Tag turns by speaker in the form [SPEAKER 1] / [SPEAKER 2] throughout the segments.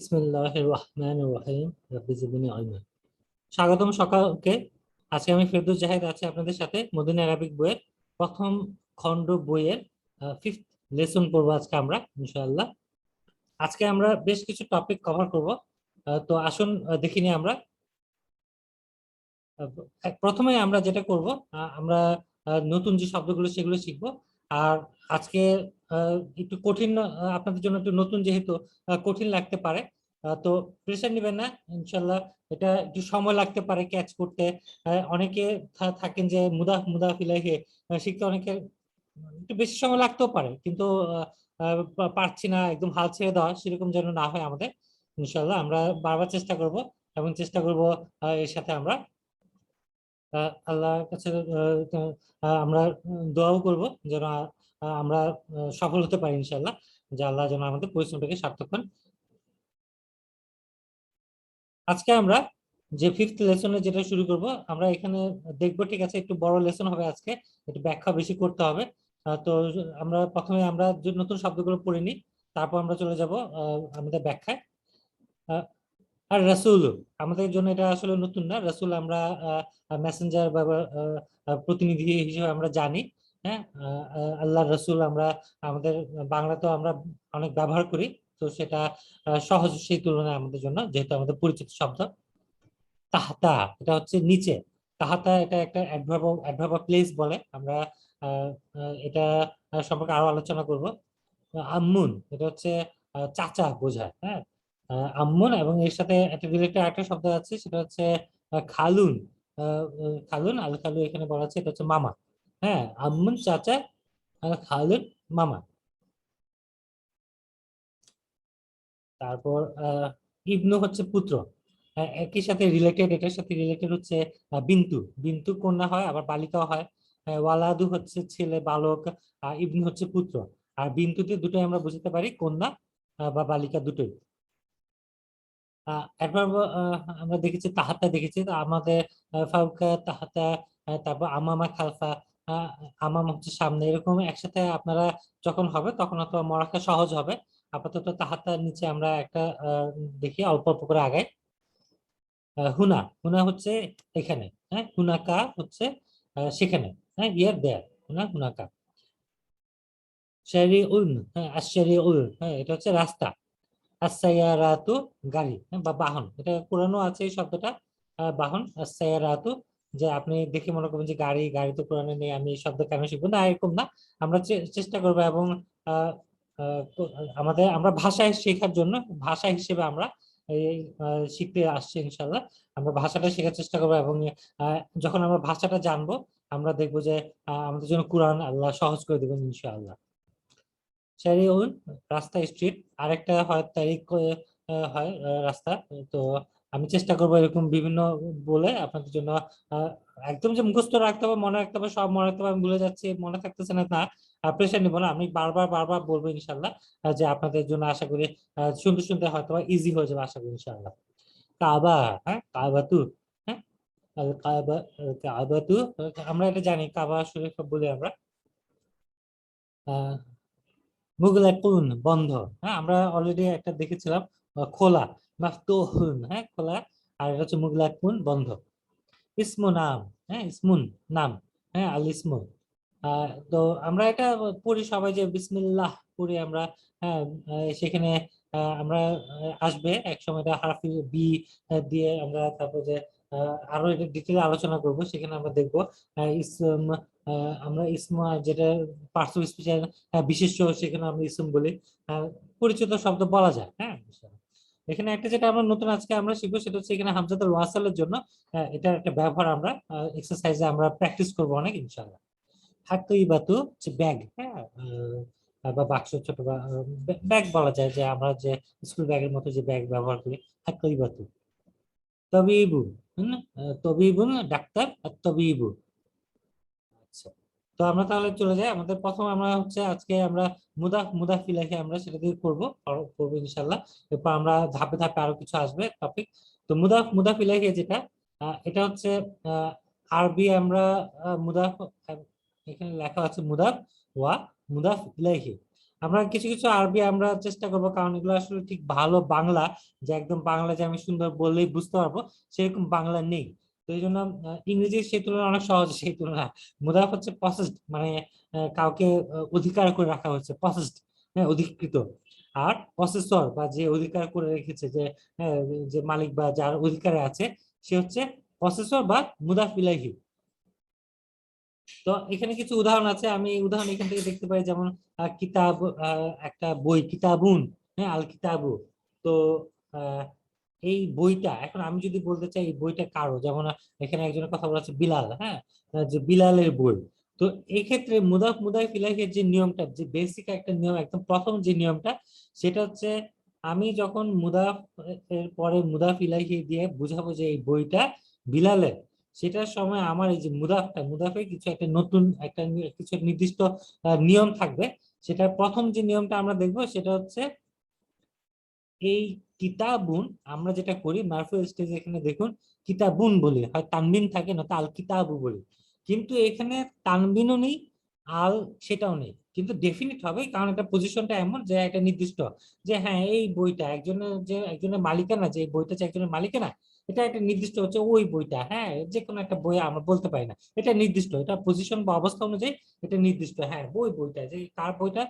[SPEAKER 1] বিসমিল্লাহির রহমানির রহিম রব্বি জিদনি ইলমা। স্বাগতম সকালকে। আজকে আমি ফেরদৌস জাহিদ আছি আপনাদের সাথে মদিনা আরবিক বইয়ের প্রথম খণ্ড বইয়ের ফিফথ লেসন পড়বো আজকে আমরা ইনশাআল্লাহ। আজকে আমরা বেশ কিছু টপিক কভার করব। তো আসুন দেখিনি আমরা। প্রথমে আমরা যেটা করব, আমরা নতুন যে শব্দগুলো সেগুলো শিখবো। আর আজকে একটু কঠিন, আপনাদের জন্য একটু নতুন যেহেতু কঠিন লাগতে পারে। তো প্রেশার নেবেন না ইনশাল্লাহ। এটা একটু সময় লাগতে পারে ক্যাচ করতে। অনেকে থাকেন যে মুদাফ ইলাইহি শিখতে অনেকে একটু বেশি সময় লাগতেও পারে, কিন্তু পারছি না, একদম হাল ছেড়ে দেওয়া সেরকম যেন না হয় আমাদের। ইনশাল্লাহ আমরা বারবার চেষ্টা করব এবং চেষ্টা করব এর সাথে আমরা আল্লাহর কাছে আমরা দোয়াও করব যেন আমরা সফল হতে পারি ইনশাল্লাহ, যে আল্লাহ যেন আমাদের পরিশ্রমটাকে সার্থক করেন। আজকে আমরা যে ফিফথ লেসনে যেটা শুরু করব, আমরা এখানে দেখবো, ঠিক আছে, একটু বড় লেসন হবে আজকে, একটু ব্যাখ্যা বেশি করতে হবে। তো আমরা প্রথমে আমরা যে নতুন শব্দগুলো পড়ে নিই, তারপর আমরা চলে যাব আমাদের ব্যাখ্যায়। আহ, আর রাসূল আমাদের জন্য এটা আসলে নতুন না। রাসূল আমরা মেসেঞ্জার বা প্রতিনিধি হিসেবে আমরা জানি। হ্যাঁ, আল্লাহ রাসূল আমরা আমাদের বাংলাতেও আমরা অনেক ব্যবহার করি। তো সেটা সহজ সেই তুলনায় আমাদের জন্য, যেহেতু আমাদের পরিচিত শব্দ। তাহতা এটা হচ্ছে নিচে। তাহতা এটা একটা অ্যাডভার্ব, অ্যাডভার্ব অফ প্লেস বলে আমরা। এটা সম্পর্কে আরো আলোচনা করব। আম্মুন এটা হচ্ছে চাচা বোঝায়। হ্যাঁ, আম্মুন, এবং এর সাথে একটা রিলেটেড আরেকটা শব্দ আছে, সেটা হচ্ছে খালুন। খালুন, আল খালু এখানে বলা আছে, এটা হচ্ছে মামা। হ্যাঁ, আম্মুন চাচা, আর খালুন মামা। তারপর ইবনু হচ্ছে পুত্র। একই সাথে রিলেটেড, এটার সাথে রিলেটেড হচ্ছে বিন্তু। বিন্তু কন্যা হয়, আবার বালিকাও হয়। ওয়ালাদু হচ্ছে ছেলে, বালক। ইবনু হচ্ছে পুত্র। আর বিন্তুতে দুটোই আমরা বুঝতে পারি কন্যা বা বালিকা দুটোই। অ্যাডভার্ব আমরা দেখেছি, তাহাতা দেখেছি, তো আমাদের ফাউকা তাহাতা, তারপর আমামা খালফা। আহ, আমাম হচ্ছে সামনে, এরকম একসাথে আপনারা যখন হবে তখন হয়তো মনে রাখা সহজ হবে। আপাতত তাহাতার নিচে আমরা একটা দেখি, অল্প অল্প করে আগাই। হুনা, হুনা হচ্ছে এখানে। হ্যাঁ, হুনাকা হচ্ছে সেখানে। হ্যাঁ, ইয়ার দেয়ার, হুনা হুনাকা। শারি উন, হ্যাঁ, আশারি উল, হ্যাঁ, এটা হচ্ছে রাস্তা। আসায়ারাতু গাড়ি, হ্যাঁ, বা বাহন, এটা কোরআনও আছে এই শব্দটা। বাহন আসায়ারাতু। যে আপনি দেখে মনে করবেন যে গাড়ি, গাড়ি তো কোরআনে নেই, আমি এই শব্দ কেন শিখবো না, এরকম না। আমরা চেষ্টা করবো, এবং আহ, তো আমাদের আমরা ভাষায় শেখার জন্য, ভাষা হিসেবে আমরা এই শিখতে আসছি ইনশাল্লাহ। আমরা ভাষাটা শেখার চেষ্টা করবো, এবং যখন আমরা ভাষাটা জানবো, আমরা দেখবো যে আমাদের জন্য কোরআন আল্লাহ সহজ করে দেবেন ইনশাআল্লাহ। শারিউল রাস্তা, স্ট্রিট। আরেকটা হয় তারিখ, হয় রাস্তা। তো আমি চেষ্টা করবো এরকম বিভিন্ন বলে আপনাদের জন্য আহ, একদম যে মুখস্থ রাখতে হবে, মনে রাখতে হবে, সব মনে রাখতে হবে, আমি ভুলে যাচ্ছি, মনে থাকতেছে না, না। প্রেশার নিব না, আমি বারবার বারবার বলবো ইনশাল্লাহ। যে আপনাদের জন্য আশা করি শুনতে শুনতে হয়তো ইজি হয়ে যাবে, আশা করি ইনশাল্লাহ। কাবা, হ্যাঁ, কাবাতু। হ্যাঁ, আল কাবা, কাবাতু। আমরা এটা জানি, কাবা শরীফ বলি আমরা। মুগলাকুন বন্ধ। হ্যাঁ, আমরা অলরেডি একটা দেখেছিলাম, খোলা, মাফতুহুন, হ্যাঁ, খোলা। আর এটা হচ্ছে মুগলাকুন বন্ধ। ইসমু নাম, হ্যাঁ, ইসমুন নাম। হ্যাঁ, আল ইসমু। তো আমরা এটা পড়ি সবাই যে বিসমিল্লাহ পড়ি আমরা। হ্যাঁ, সেখানে আমরা আসবে এক সময় এটা হারফি বি দিয়ে আমরা, তারপর যে আরো এটা ডিটেলে আলোচনা করব, সেখানে আমরা দেখবো ইসম। আমরা ইসম যেটা পার্টস অফ স্পিচ বিশেষ্য, সেখানে আমরা ইসম বলি। আহ, পরিচিত শব্দ বলা যায়। হ্যাঁ, এখানে একটা যেটা আমরা নতুন আজকে আমরা শিখবো, সেটা হচ্ছে এখানে হামজাতুল ওয়াসালের জন্য এটার একটা ব্যবহার আমরা এক্সারসাইজে আমরা প্র্যাকটিস করবো অনেক ইনশাআল্লাহ। হাতুই বাতু হচ্ছে ব্যাগ। হ্যাঁ, বা বাক্স, ছোট বা ব্যাগ বলা যায়, যে আমরা যে স্কুল ব্যাগের মতো যে ব্যাগ ব্যবহার করি। হাতুই বাতু। তবিবু, হম, তবিবু ডাক্তার, আর তবিবু। আচ্ছা, তো আমরা তাহলে চলে যাই। আমাদের প্রথম আমরা হচ্ছে আজকে আমরা মুদাফিলাহি আমরা সেটা দিয়ে করবো, করবো ইনশাল্লাহ। এরপর আমরা ধাপে ধাপে আরো কিছু আসবে টপিক। তো মুদাফিলাহি যেটা, এটা হচ্ছে আহ, আরবি আমরা মুদাফ, এখানে লেখা আছে মুদাফ ওয়া মুদাফ ইলাইহি। আমরা কিছু কিছু আরবি আমরা চেষ্টা করবো, কারণ এগুলো আসলে ঠিক ভালো বাংলা, যে একদম বাংলা যে আমি সুন্দর বললেই বুঝতে পারবো সেরকম বাংলা নেই। তো এই জন্য ইংরেজি সেই তুলনায় অনেক সহজ, সেই তুলনায় মুদাফ হচ্ছে প্রসেসড, মানে কাউকে অধিকার করে রাখা হচ্ছে, প্রসেসড, হ্যাঁ, অধিকৃত। আর প্রসেসর বা যে অধিকার করে রেখেছে, যে যে মালিক বা যার অধিকারে আছে, সে হচ্ছে প্রসেসর বা মুদাফ ইলাইহি। তো এখানে কিছু উদাহরণ আছে, আমি এই উদাহরণ এখান থেকে দেখতে পাই, যেমন কিতাব, একটা বই, কিতাবুন, হ্যাঁ, আল কিতাবু। তো আহ, এই বইটা, এখন আমি যদি বলতে চাই এই বইটা কারো, যেমন এখানে একজনের কথা বলা হচ্ছে বিলাল, হ্যাঁ, যে বিলালের বই। তো এই ক্ষেত্রে মুদাফ মুদাফ ইলাইহির যে নিয়মটা, যে বেসিক একটা নিয়ম, একদম প্রথম যে নিয়মটা, সেটা হচ্ছে আমি যখন মুদাফ এর পরে মুদাফ ইলাইহি দিয়ে বুঝাবো যে এই বইটা বিলালের, সেটার সময় আমার এই যে মুদাফে কিছু একটা নতুন একটা কিছু নির্দিষ্ট নিয়ম থাকবে। সেটার প্রথম যে নিয়মটা আমরা দেখবো সেটা হচ্ছে এই কিতাবুন, আমরা যেটা করি মারফু স্টেজে, এখানে দেখুন কিতাবুন বলি, হয় তানবিন থাকে না, আল কিতাবু বলি। কিন্তু এখানে তানবিনও নেই, আল সেটাও নেই, কিন্তু ডেফিনিট হবে, কারণ এটা পজিশনটা এমন যে একটা নির্দিষ্ট, যে হ্যাঁ এই বইটা একজনের, যে একজনের মালিকানা, যে এই বইটা যে একজনের মালিকানা, এটা একটা নির্দিষ্ট হচ্ছে ওই বইটা, হ্যাঁ, যে কোনো একটা বই আমরা বলতে পারি না, এটা নির্দিষ্ট, এটা পজিশন বা অবস্থা অনুযায়ী এটা নির্দিষ্ট, হ্যাঁ বইটা যে কার বইটা,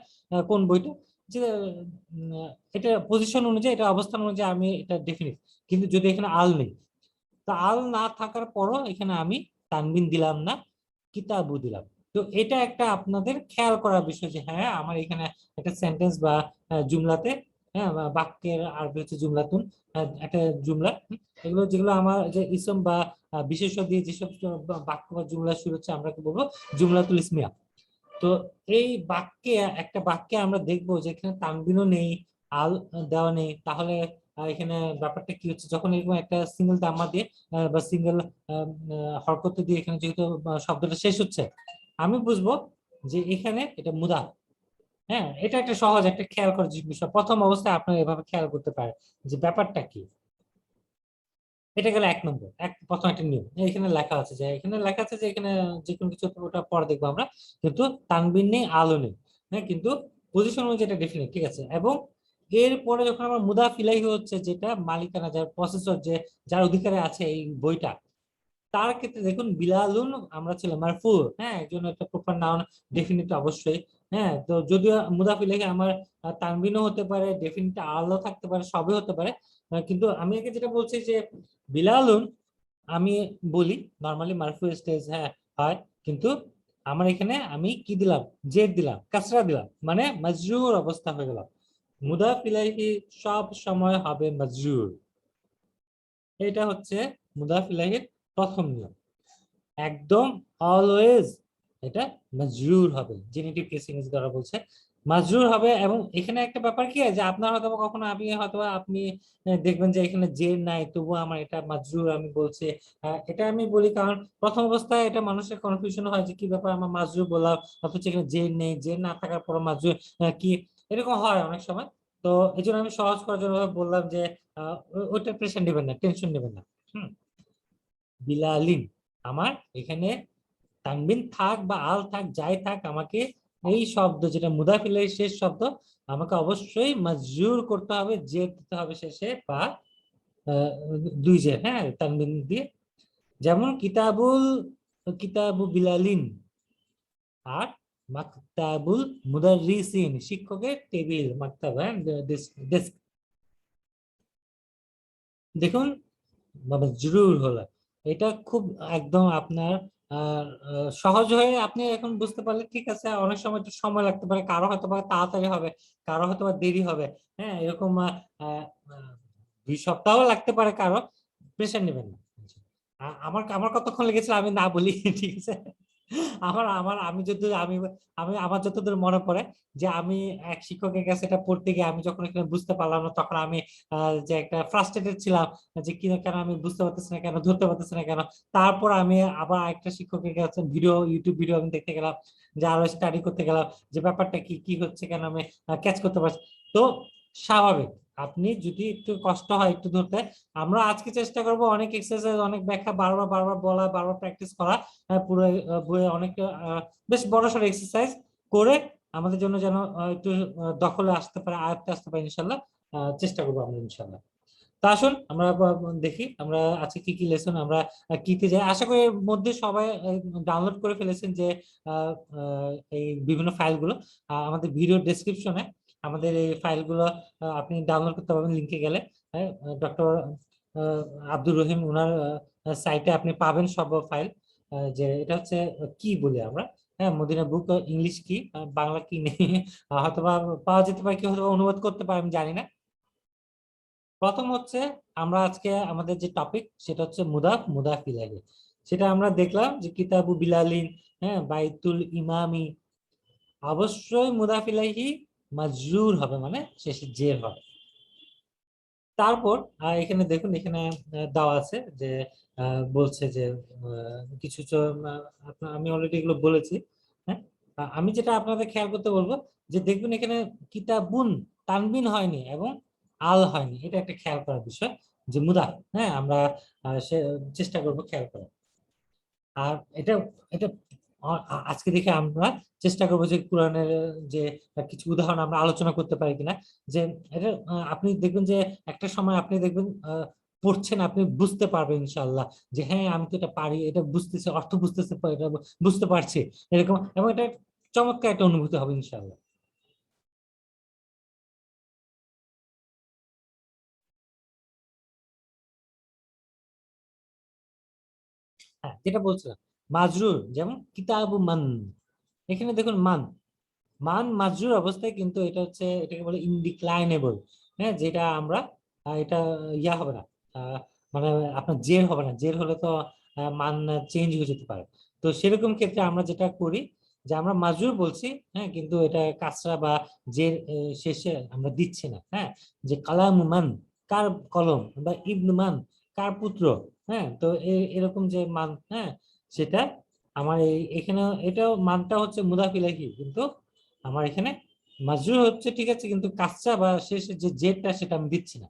[SPEAKER 1] কোন বইটা, যে এটা পজিশন অনুযায়ী, এটা অবস্থান অনুযায়ী আমি এটা ডেফিনিট। কিন্তু যদি এখানে আল নেই, তো আল না থাকার পরও এখানে আমি তানবিন দিলাম না, কিতাবু দিলাম। তো এটা একটা আপনাদের খেয়াল করার বিষয়, যে হ্যাঁ আমার এখানে একটা সেন্টেন্স বা জুমলাতে, হ্যাঁ, বা বাক্যের আরবি হচ্ছে জুমলাতুন, একটা জুমলা, এগুলো যেগুলো আমার যে ইসম বা বিশেষ্য দিয়ে যেসব বাক্য বা জুমলা শুরু হচ্ছে, আমরা কি বলবো, জুমলাতুল ইসমিয়া। তো এই বাক্যে, একটা বাক্যে আমরা দেখবো যে এখানে তানবিনও নেই, আল দেওয়া নেই, তাহলে এখানে ব্যাপারটা কি হচ্ছে, যখন এরকম একটা সিঙ্গেল দাম্মা দিয়ে বা সিঙ্গেল হরকত দিয়ে এখানে যেহেতু শব্দটা শেষ হচ্ছে, আমি বুঝবো যে এখানে এটা মুদাফ। হ্যাঁ, এটা একটা সহজ একটা খেয়াল করার বিষয়, প্রথম অবস্থায় আপনারা এভাবে খেয়াল করতে পারেন যে ব্যাপারটা কি। এটা গেল এক নম্বর, প্রথম একটা নিয়ম, এখানে লেখা আছে, যে এখানে লেখা আছে যে এখানে যে কোনো কিছু, ওটা পরে দেখবো আমরা, কিন্তু তানবিন নেই, আলো নেই, হ্যাঁ, কিন্তু পজিশন অনুযায়ী এটা ডেফিনেট, ঠিক আছে। এবং এরপরে যখন আমার মুদাফ ইলাইহি হচ্ছে, যেটা মালিকানা, যার প্রসেসর, যে যার অধিকারে আছে এই বইটা, তার ক্ষেত্রে দেখুন বিলালুন আমরা ছিল মারফু, হ্যাঁ, একজন একটা প্রপার নাউন, ডেফিনিট অবশ্যই। হ্যাঁ, তো যদিও মুদাফ ইলাইহি আমার তানবিনও হতে পারে, ডেফিনিট আলো থাকতে পারে, সবই হতে পারে, কিন্তু আমি আগে যেটা বলছি যে বিলালুন আমি বলি নর্মালি মারফু স্টেজ, হ্যাঁ, হয়, কিন্তু আমার এখানে আমি কি দিলাম, জেড দিলাম, কাসরা দিলাম, মানে মাজরুর অবস্থা হয়ে গেল। মুদাফ ইলাইহি সব সময় হবে মাজরুর। এটা হচ্ছে মুদাফ ইলাইহির প্রথম নিয়ম, একদম অলওয়েজ এটা মাজরুর হবে, জেনেটিভ কেস ইংরেজি দ্বারা বলছে মাজরুর হবে। এবং এখানে একটা ব্যাপার কি যে আপনার হয়তো কখনো আমি হয়তো আপনি দেখবেন যে এখানে জের নাই, তবুও আমার এটা মাজরুর আমি বলছি। এটা আমি বলি কারণ প্রথম অবস্থায় এটা মানুষের কনফিউশন হয় যে কি ব্যাপার, আমার মাজরুর বললাম অথচ এখানে জের নেই, জের না থাকার পর মাজরুর কি, এরকম হয় অনেক সময়। তো এই জন্য আমি সহজ করার জন্য বললাম যে ওইটা প্রেশার নেবেন না, টেনশন নেবেন না। হুম, বিলালিন, আমার এখানে তানবিন থাক বা আল থাক, যাই থাক, আমাকে এই শব্দ যেটা মুদাফিলের শেষ শব্দ, আমাকে অবশ্যই মাজরুর করতে হবে, জের দিতে হবে শেষে, বা আহ, দুই জের, হ্যাঁ, তানবিন দিয়ে। যেমন কিতাবু বিলালিন, আর মাকতাবুল মুদাররিসিন, শিক্ষকের টেবিল, মাকতাব, হ্যাঁ, ডেস্ক। দেখুন মাজরুর হলো, এটা খুব একদম আপনার সহজ হয়ে আপনি এখন বুঝতে পারলে, ঠিক আছে। অনেক সময় একটু সময় লাগতে পারে, কারো হয়তো বা তাড়াতাড়ি হবে, কারো হয়তো বা দেরি হবে, হ্যাঁ, এরকম আহ, আহ, 2 সপ্তাহ লাগতে পারে কারো, প্রেশার নেবেন না। আমার আমার কতক্ষণ লেগেছিল আমি না বলি, ঠিক আছে। আমার আমার আমি যদি আমি আমি আমার যতদূর মনে পড়ে, যে আমি এক শিক্ষকের কাছে এটা পড়তে গিয়ে আমি যখন এখানে বুঝতে পারলাম না, তখন আমি যে একটা ফ্রাস্ট্রেটেড ছিলাম, যে কি কেন আমি বুঝতে পারতেছি না, কেন ধরতে পারতেছি না কেন। তারপর আমি আবার একটা শিক্ষকের কাছে ইউটিউব ভিডিও আমি দেখতে গেলাম, যে আরো স্টাডি করতে গেলাম, যে ব্যাপারটা কি কি হচ্ছে, কেন আমি ক্যাচ করতে পারছি। তো স্বাভাবিক, আপনি যদি একটু কষ্ট হয় একটু ধরতে, আমরা আজকে চেষ্টা করব অনেক এক্সারসাইজ, অনেক ব্যাখ্যা, বারবার বারবার বলা, বারবার প্র্যাকটিস করা, পুরো বইয়ে অনেক বেশ বড় সড় এক্সারসাইজ করে আমাদের জন্য যেন একটু দখলে আসতে পারে, আয়ত্তে আসতে পারে ইনশাল্লাহ। চেষ্টা করবো আমরা ইনশাল্লাহ। তা আসুন আমরা দেখি আমরা আজকে কি কি লেসন আমরা কিতে যাই। আশা করি এর মধ্যে সবাই ডাউনলোড করে ফেলেছেন যে আহ, এই বিভিন্ন ফাইলগুলো আমাদের ভিডিও ডেসক্রিপশনে আমাদের এই ফাইলগুলো আপনি ডাউনলোড করতে পারবেন লিংকে গেলে। ডক্টর আব্দুর রহিম ওনার সাইটে আপনি পাবেন সব ফাইল। যে এটা হচ্ছে কি বলি আমরা, হ্যাঁ, মদিনা বুক ইংলিশ কি, বাংলা কি নেই হয়তো বা পাওয়া যেতে পারে, কি হয়তো বা অনুবাদ করতে পারে, আমি জানি না। প্রথম হচ্ছে আমরা আজকে আমাদের যে টপিক সেটা হচ্ছে মুদাফ মুদাফ ইলাইহি। সেটা আমরা দেখলাম যে কিতাবু বিলালিন, হ্যাঁ, বাইতুল ইমামি, অবশ্যই মুদাফ ইলাইহি মাজরুর হবে, মানে শেষে জের হবে। তারপর এখানে দেখুন, এখানে দেওয়া আছে যে বলছে যে কিছু আমি অলরেডি এগুলো বলেছি। হ্যাঁ, আমি যেটা আপনাদের খেয়াল করতে বলবো যে দেখবেন এখানে কিতাবুন তানবিন হয়নি এবং আল হয়নি, এটা একটা খেয়াল করার বিষয় যে মুদাফ। হ্যাঁ, আমরা সে চেষ্টা করবো খেয়াল করার। আর এটা এটা আজকে দেখে আমরা চেষ্টা করবো যে কোরআনের যে কিছু উদাহরণ আমরা আলোচনা করতে পারি কিনা। যে এটা আপনি দেখবেন যে একটা সময় আপনি দেখবেন পড়ছেন, আপনি বুঝতে পারবেন ইনশাল্লাহ যে হ্যাঁ আমি তো এটা পারি, এটা বুঝতেছি, অর্থ বুঝতেছে, এটা বুঝতে পারছি, এরকম, এবং এটা চমৎকার একটা অনুভূতি হবে ইনশাল্লাহ। হ্যাঁ, যেটা বলছিলাম মাজরুর, যেমন কিতাবু মান, এখানে দেখুন মান, মান মাজরুর অবস্থায়, কিন্তু এটা হচ্ছে এটাকে বলে ইনডিক্লাইনেবল। হ্যাঁ, যেটা আমরা এটা ইয়া হবে না, আহ, মানে আপনার জের হবে না, জের হলে তো মান চেঞ্জ হয়ে যেতে পারে। তো সেরকম ক্ষেত্রে আমরা যেটা করি যে আমরা মাজরুর বলছি, হ্যাঁ, কিন্তু এটা কাসরা বা জের শেষে আমরা দিচ্ছি না। হ্যাঁ, যে কালাম মান, কার কলম, বা ইবনু মান, কার পুত্র। হ্যাঁ, তো এরকম যে মান, হ্যাঁ, সেটা আমার এখানে এটাও মানটা হচ্ছে মুদাফ ইলাইহি, কিন্তু আমার এখানে মাজরুর হচ্ছে ঠিক আছে, কিন্তু কাঁচা বা শেষে যে জেডটা সেটা আমি দিচ্ছি না।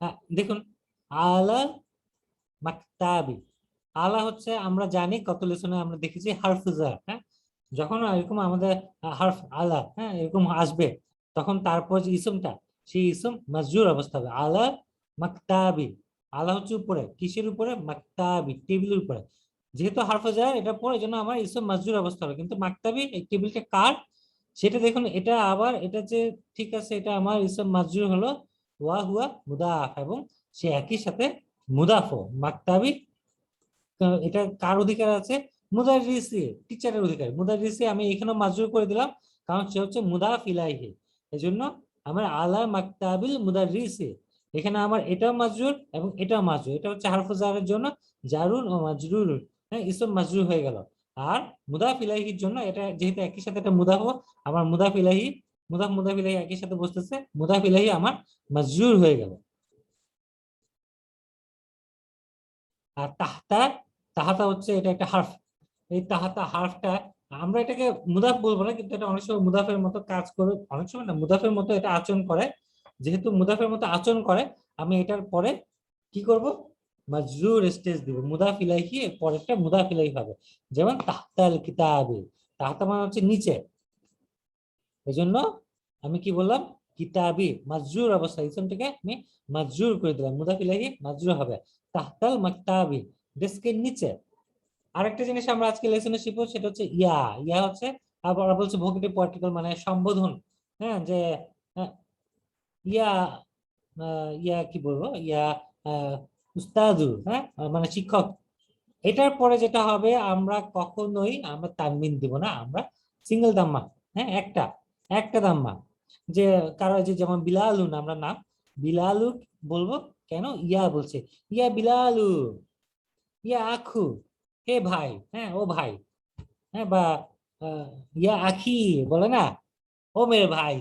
[SPEAKER 1] হ্যাঁ, দেখুন আলা মাকতাবি, আলা হচ্ছে আমরা জানি কত লেসনে আমরা দেখেছি হারফুজার। হ্যাঁ, যখন এরকম আমাদের হারফ আলা, হ্যাঁ, এরকম আসবে, তখন তারপর যে ইসমটা, সেই ইসম মাজরুর অবস্থা হবে আলা মাকতাবি। আলা হচ্ছে উপরে, কিসের উপরে? মাকতাবি, টেবিলের উপরে। যেহেতু হারফুজার এটা পড়ে, জন্য আমার ইসম মাজরুর অবস্থা হবে, কিন্তু মাকতাবি এই টেবিলটা কার সেটা দেখুন, এটা আবার এটা যে ঠিক আছে, এটা আমার ইসম মাজরুর হলো ওয়া হুয়া মুদাফ, এবং সে একই সাথে মুদাফও। মাকতাবি এটা কার অধিকার আছে? মুদাররিসি, টিচারের অধিকার। মুদাররিসি আমি এখানেও মাজরুর করে দিলাম, কারণ সে হচ্ছে মুদাফ ইলাইহি। এজন্য আমার আলা মাকতাবিল মুদাররিসি, এখানে আমার এটাও মাজরুর এবং এটাও মাজরুর। এটা হচ্ছে হারফ জারের জন্য জারুন ও মাজরুর, হ্যাঁ, ইসম মাজরুর হয়ে গেল। আর মুদাফ ইলাইহির জন্য এটা যেহেতু একই সাথে এটা মুদাফ, আমার মুদাফ ইলাইহি, মুদাফ মুদাফ ইলাইহি একই সাথে বসতেছে, মুদাফ ইলাইহি আমার মাজরুর হয়ে গেল। আর তাহতা, তাহাতা হচ্ছে এটা একটা হার্ফ। এই তাহাতা হার্ফটা আমরা এটাকে মুদাফ বলবো না, কিন্তু এটা অনেক সময় মুদাফের মতো কাজ করে, অনেক সময় না, মুদাফের মতো এটা আচরণ করে। যেহেতু মুদাফের মতো আচরণ করে, আমি এটার পরে কি করব? মাজরুর স্টেজ দিব, মুদাফ ইলাইহি এর পরেরটা মুদাফ ইলাইহি হবে। যেমন তাহতাল কিতাবে, তাহতা মানে হচ্ছে নিচে, এই জন্য আমি কি বললাম? কিতাবি মাজরুর অবস্থা, ইসমটাকে আমি মাজরুর করে দিলাম, মুদাফ ইলাইহি মাজরুর হবে। তাহতাল মাকতাবি, ডেস্কের নিচে। আরেকটা জিনিস আমরা আজকে লেসনে শিখবো, সেটা হচ্ছে ইয়া। ইয়া হচ্ছে আবার বলছে ভোকেটিভ পার্টিকেল, মানে সম্বোধন। হ্যাঁ, যে আহ, ইয়া ইয়া কি বলবো, ইয়া আহ, উস্তাদু, হ্যাঁ, মানে শিক্ষক। এটার পরে যেটা হবে, আমরা কখনোই আমরা তানবিন দিব না, আমরা সিঙ্গেল দাম্মা। হ্যাঁ, একটা একটা দাম্মা। যে কারো যে যেমন বিলালু, আমরা নাম বিলালু বলবো, কেন ইয়া বলছে, ইয়া বিলালু, ইয়া আখু, হে ভাই, হ্যাঁ, ও ভাই। হ্যাঁ, বা আহ, ইয়া আখি বলে না, ও মেরে ভাই।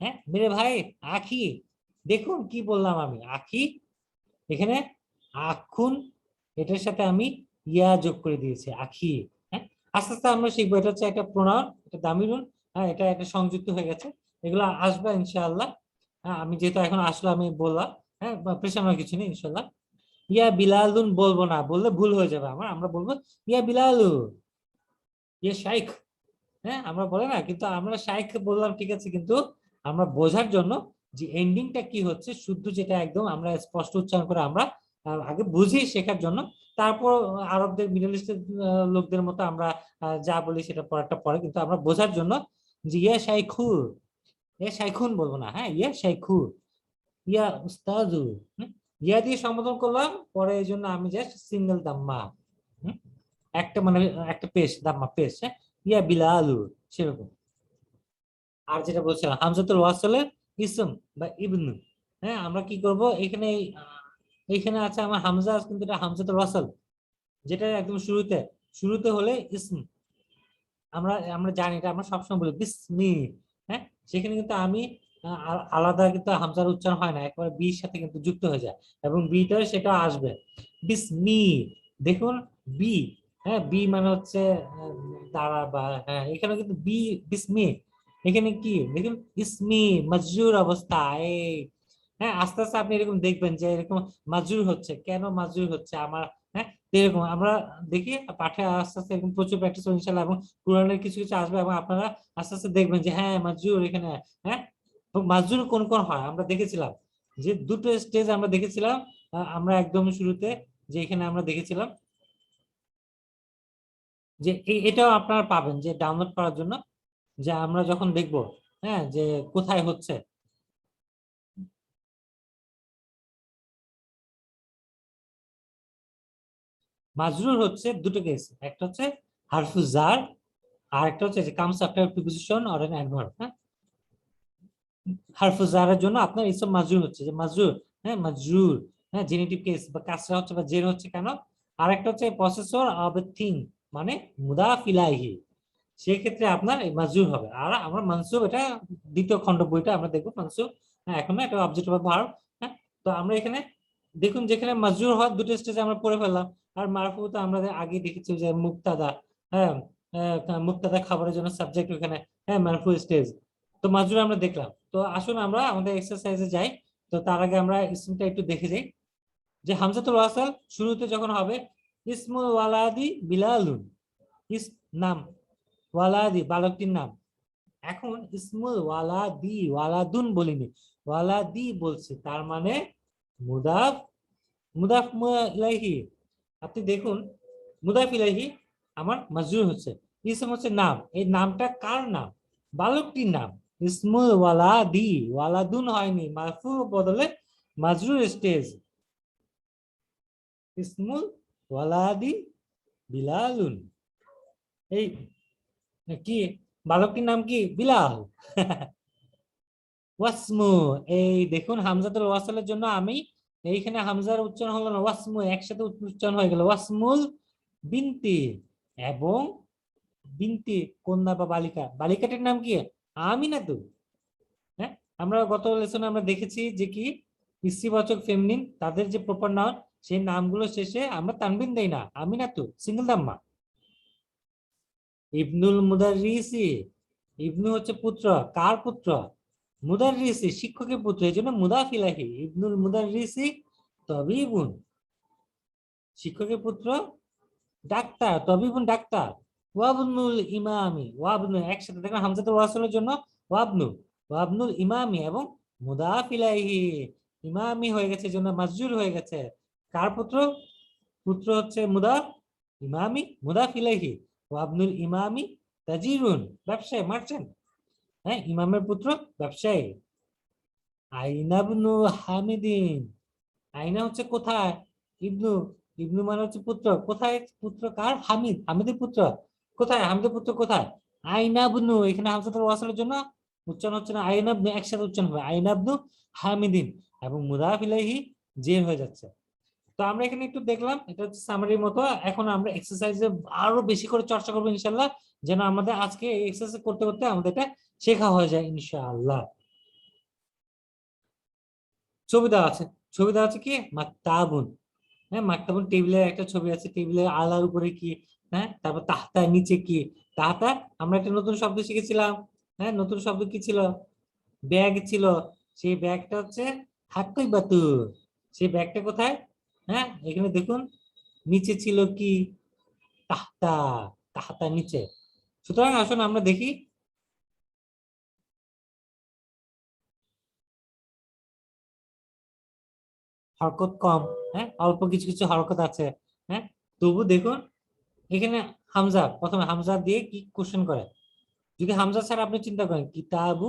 [SPEAKER 1] হ্যাঁ, মেরে ভাই আখি। দেখুন কি বললাম আমি, আখি, এখানে আখুন, এটার সাথে আমি ইয়া যোগ করে দিয়েছি, আখি। হ্যাঁ, আস্তে আস্তে আমরা শিখবো, এটা হচ্ছে একটা প্রোনাউন, এটা দামিরুন। হ্যাঁ, এটা একটা সংযুক্ত হয়ে গেছে, এগুলো আসবে ইনশাআল্লাহ। হ্যাঁ, আমি যেহেতু এখন আসলে আমি বললাম, হ্যাঁ, প্রেশানোর কিছু নেই ইনশাআল্লাহ। ইয়া বিলালুন বলবো না, বললে ভুল হয়ে যাবে আমার, আমরা বলবো ইয়া বিলালু, ইয়া শাইখ। হ্যাঁ, আমরা বলে না, কিন্তু আমরা শাইখ বললাম ঠিক আছে, কিন্তু আমরা বোঝার জন্য যে এন্ডিংটা কি হচ্ছে, শুদ্ধ যেটা একদম আমরা স্পষ্ট উচ্চারণ করে আমরা আগে বুঝি শেখার জন্য। তারপর আরবদের, মিডল ইস্টের লোকদের মতো আমরা যা বলি সেটা পরেরটা পরে, কিন্তু আমরা বোঝার জন্য যে ইয়া শাইখু, ইয়া শাইখুন বলবো না, হ্যাঁ ইয়া শাইখু, ইয়া উস্তাজু। হুম? ইয়া দিয়ে সম্বোধন করলাম, পরে এই জন্য আমি জাস্ট সিঙ্গেল দাম্মা, হুম? একটা মানে একটা পেশ, দাম্মা পেশ, হ্যাঁ, ইয়া বিলালু, সেরকম। আর যেটা বলছিলাম হামজাতুল ওয়াসলের ইসম বা ইবনু, হ্যাঁ আমরা কি করব এখানে, এইখানে আছে আমার হামজা আছে, কিন্তু এটা হামজাতুল ওয়াসল, যেটা একদম শুরুতে, শুরুতে হলে ইসম, আমরা আমরা জানি এটা, আমরা সবসময় বলি বিসমি। হ্যাঁ, সেখানে কিন্তু আমি আলাদা কিন্তু হামজার উচ্চারণ হয় না, একবার বির সাথে কিন্তু যুক্ত হয়ে যায়, এবং বিটা সেটা আসবে বিসমি। দেখুন বি, হ্যাঁ বি মানে হচ্ছে দ্বারা বা, হ্যাঁ এখানে কিন্তু বি, বিসমি। এখানে কি দেখুন, ইসমি মজরুর অবস্থা, এই হ্যাঁ আস্তে আস্তে আপনি এরকম দেখবেন যে এরকম মাজরুর হচ্ছে, কেন মাজরুর হচ্ছে আমার, হ্যাঁ তো এরকম আমরা দেখি পাঠে আস্তে আস্তে এরকম প্রচুর প্র্যাকটিস হবে ইনশাল্লাহ, এবং কোরআনের কিছু কিছু আসবে, এবং আপনারা আস্তে আস্তে দেখবেন যে হ্যাঁ মাজরুর এখানে, হ্যাঁ মাজরুর কোন কোন হয় আমরা দেখেছিলাম, যে দুটো স্টেজ আমরা দেখেছিলাম, আমরা একদম শুরুতে, যে এখানে আমরা দেখেছিলাম যে এটাও আপনারা পাবেন যে ডাউনলোড করার জন্য, যে আমরা যখন দেখব, হ্যাঁ যে কোথায় হচ্ছে। মাজরুর হচ্ছে দুটো কেস, একটা হচ্ছে হারফু জার, আর একটা হচ্ছে যে comes after preposition or N adverb. হ্যাঁ, হারফু জারের জন্য আপনার ইসম মাজরুর হচ্ছে, যে মাজরুর, হ্যাঁ মাজরুর, হ্যাঁ জেনেটিভ কেস বা কাসরা হচ্ছে বা জের হচ্ছে কেন। আর একটা হচ্ছে পসেসর অফ এ থিং, মানে মুদাফ ইলাইহি, সেই ক্ষেত্রে আপনার এই মাজরুর হবে। আর আমরা মানসুব, এটা দ্বিতীয় খণ্ড বইটা আমরা দেখবো মানসুব, হ্যাঁ এখন না এটা অবজেক্ট অফ ভার্ব। হ্যাঁ, তো আমরা এখানে দেখুন যেখানে মাজরুর হওয়ার দুটো স্টেজে আমরা পড়ে ফেললাম। আর মারফু তো আমরা আগে দেখেছি যে মুক্তাদা, হ্যাঁ মুক্তাদা খাবারের জন্য সাবজেক্ট ওখানে, হ্যাঁ মারফু স্টেজ। তো মাজরুর আমরা দেখলাম, তো আসুন আমরা আমাদের এক্সারসাইজে যাই। তো তার আগে আমরা ইসমটা একটু দেখে যাই, যে হামজাতুল ওয়াসাল শুরুতে যখন হবে, ইসমুল ওয়ালাদি বিলালুন, ইস নাম, ওয়ালাদি বালকটির নাম। এখন ইসমুল ওয়ালাদি, ওয়ালাদুন বলিনি, ওয়ালাদি বলছি, তার মানে মুদাফ, মুদাফ ইলাইহি। আপনি দেখুন মুদাফ ইলাইহি আমার মাজরুর হচ্ছে, ইসম হচ্ছে নাম, এই নামটা কার নাম, বালকটির নাম। ইসমুল ওয়ালাদি, ওয়ালাদুন হয়নি, মারফু বদলে মাজরুর স্টেজ, ইসমুল ওয়ালাদি বিলালুন। এই কি, বালকটির নাম কি, বিলাল। ওয়াসমু, এই দেখুন হামজাতুল ওয়াসালের জন্য আমি এইখানে হামজার উচ্চারণ হলো না, ওয়াসমু একসাথে উচ্চারণ হয়ে গেল, ওয়াসমুল বিনতি, এবং বিনতি কন্যা বা বালিকা, বালিকাটির নাম কি, আমিনাতু। হ্যাঁ, আমরা গত লেসনে আমরা দেখেছি যে কি স্ত্রীবাচক ফেমিনিন তাদের যে প্রপার নাউন, সেই নামগুলো শেষে আমরা তানবিন দেই না, আমিনাতু সিঙ্গেল দাম্মা। ইবনুল মুদাররিসি, ইবনু হচ্ছে পুত্র, কার পুত্র, মুদাররিসি শিক্ষকের পুত্র, এই জন্য মুদাফ ইলাইহি, ইবনুল মুদাররিসি তবিবুন, শিক্ষকের পুত্র ডাক্তার, তবিবুন ডাক্তার। ওয়াবনুল ইমামি, ওয়াবনু একসাথে দেখেন হামজাতুল ওয়াসলের জন্য ওয়াবনু, ওয়াবনুল ইমামি, এবং মুদাফ ইলাইহি, ইমামি হয়ে গেছে জন্য মাজরুর হয়ে গেছে, কার পুত্র, পুত্র হচ্ছে মুদাফ, ইমামি মুদাফ ইলাইহি, ওয়াবনুল ইমামি তাজিরুন ব্যবসায়ী, মার্চেন্ট। হ্যাঁ, ইমামের পুত্র ব্যবসায়ী। আইনা ইবনু হামিদিন, আইনা হচ্ছে কোথায়, ইবনু, ইবনু মানে হচ্ছে পুত্র, কোথায় পুত্র কার, হামিদ, হামিদের পুত্র কোথায়, হামিদের পুত্র কোথায়, আইনা ইবনু, এখানে হামজাতুল ওয়াসলের জন্য উচ্চারণ হচ্ছে না, আইনা ইবনু একসাথে উচ্চারণ হবে, আইনা ইবনু হামিদিন, এবং মুদাফ ইলাইহি জের হয়ে যাচ্ছে। তো আমরা এখানে একটু দেখলাম, এটা হচ্ছে সামারির মতো। এখন আমরা এক্সারসাইজে আরো বেশি করে চর্চা করবো ইনশাল্লাহ, যেন আমাদের আজকে এক্সারসাইজ করতে করতে আমাদের এটা শেখা হয়ে যায় ইনশাআল্লাহ। ছবি দেওয়া আছে, ছবি দেওয়া আছে কি, মাকতাবুন, হ্যাঁ মাকতাবুন টেবিলের একটা ছবি আছে, টেবিলের আলার উপরে কি, হ্যাঁ তারপর তাহতা নিচে কি, তাহতা আমরা একটা নতুন শব্দ শিখেছিলাম, হ্যাঁ নতুন শব্দ কি ছিল, ব্যাগ ছিল, সেই ব্যাগটা হচ্ছে হাক্কই বাতু, সেই ব্যাগটা কোথায়, হ্যাঁ, এখানে দেখুন নিচে ছিল কি, তাহতা, তাহতা নিচে। সুতরাং আসুন আমরা দেখি হরকত কম, হ্যাঁ অল্প কিছু কিছু হরকত আছে। হ্যাঁ, তবু দেখুন এখানে হামজা, প্রথমে হামজা দিয়ে কি কোশ্চেন করে। যদি হামজা স্যার আপনি চিন্তা করেন কিতাবু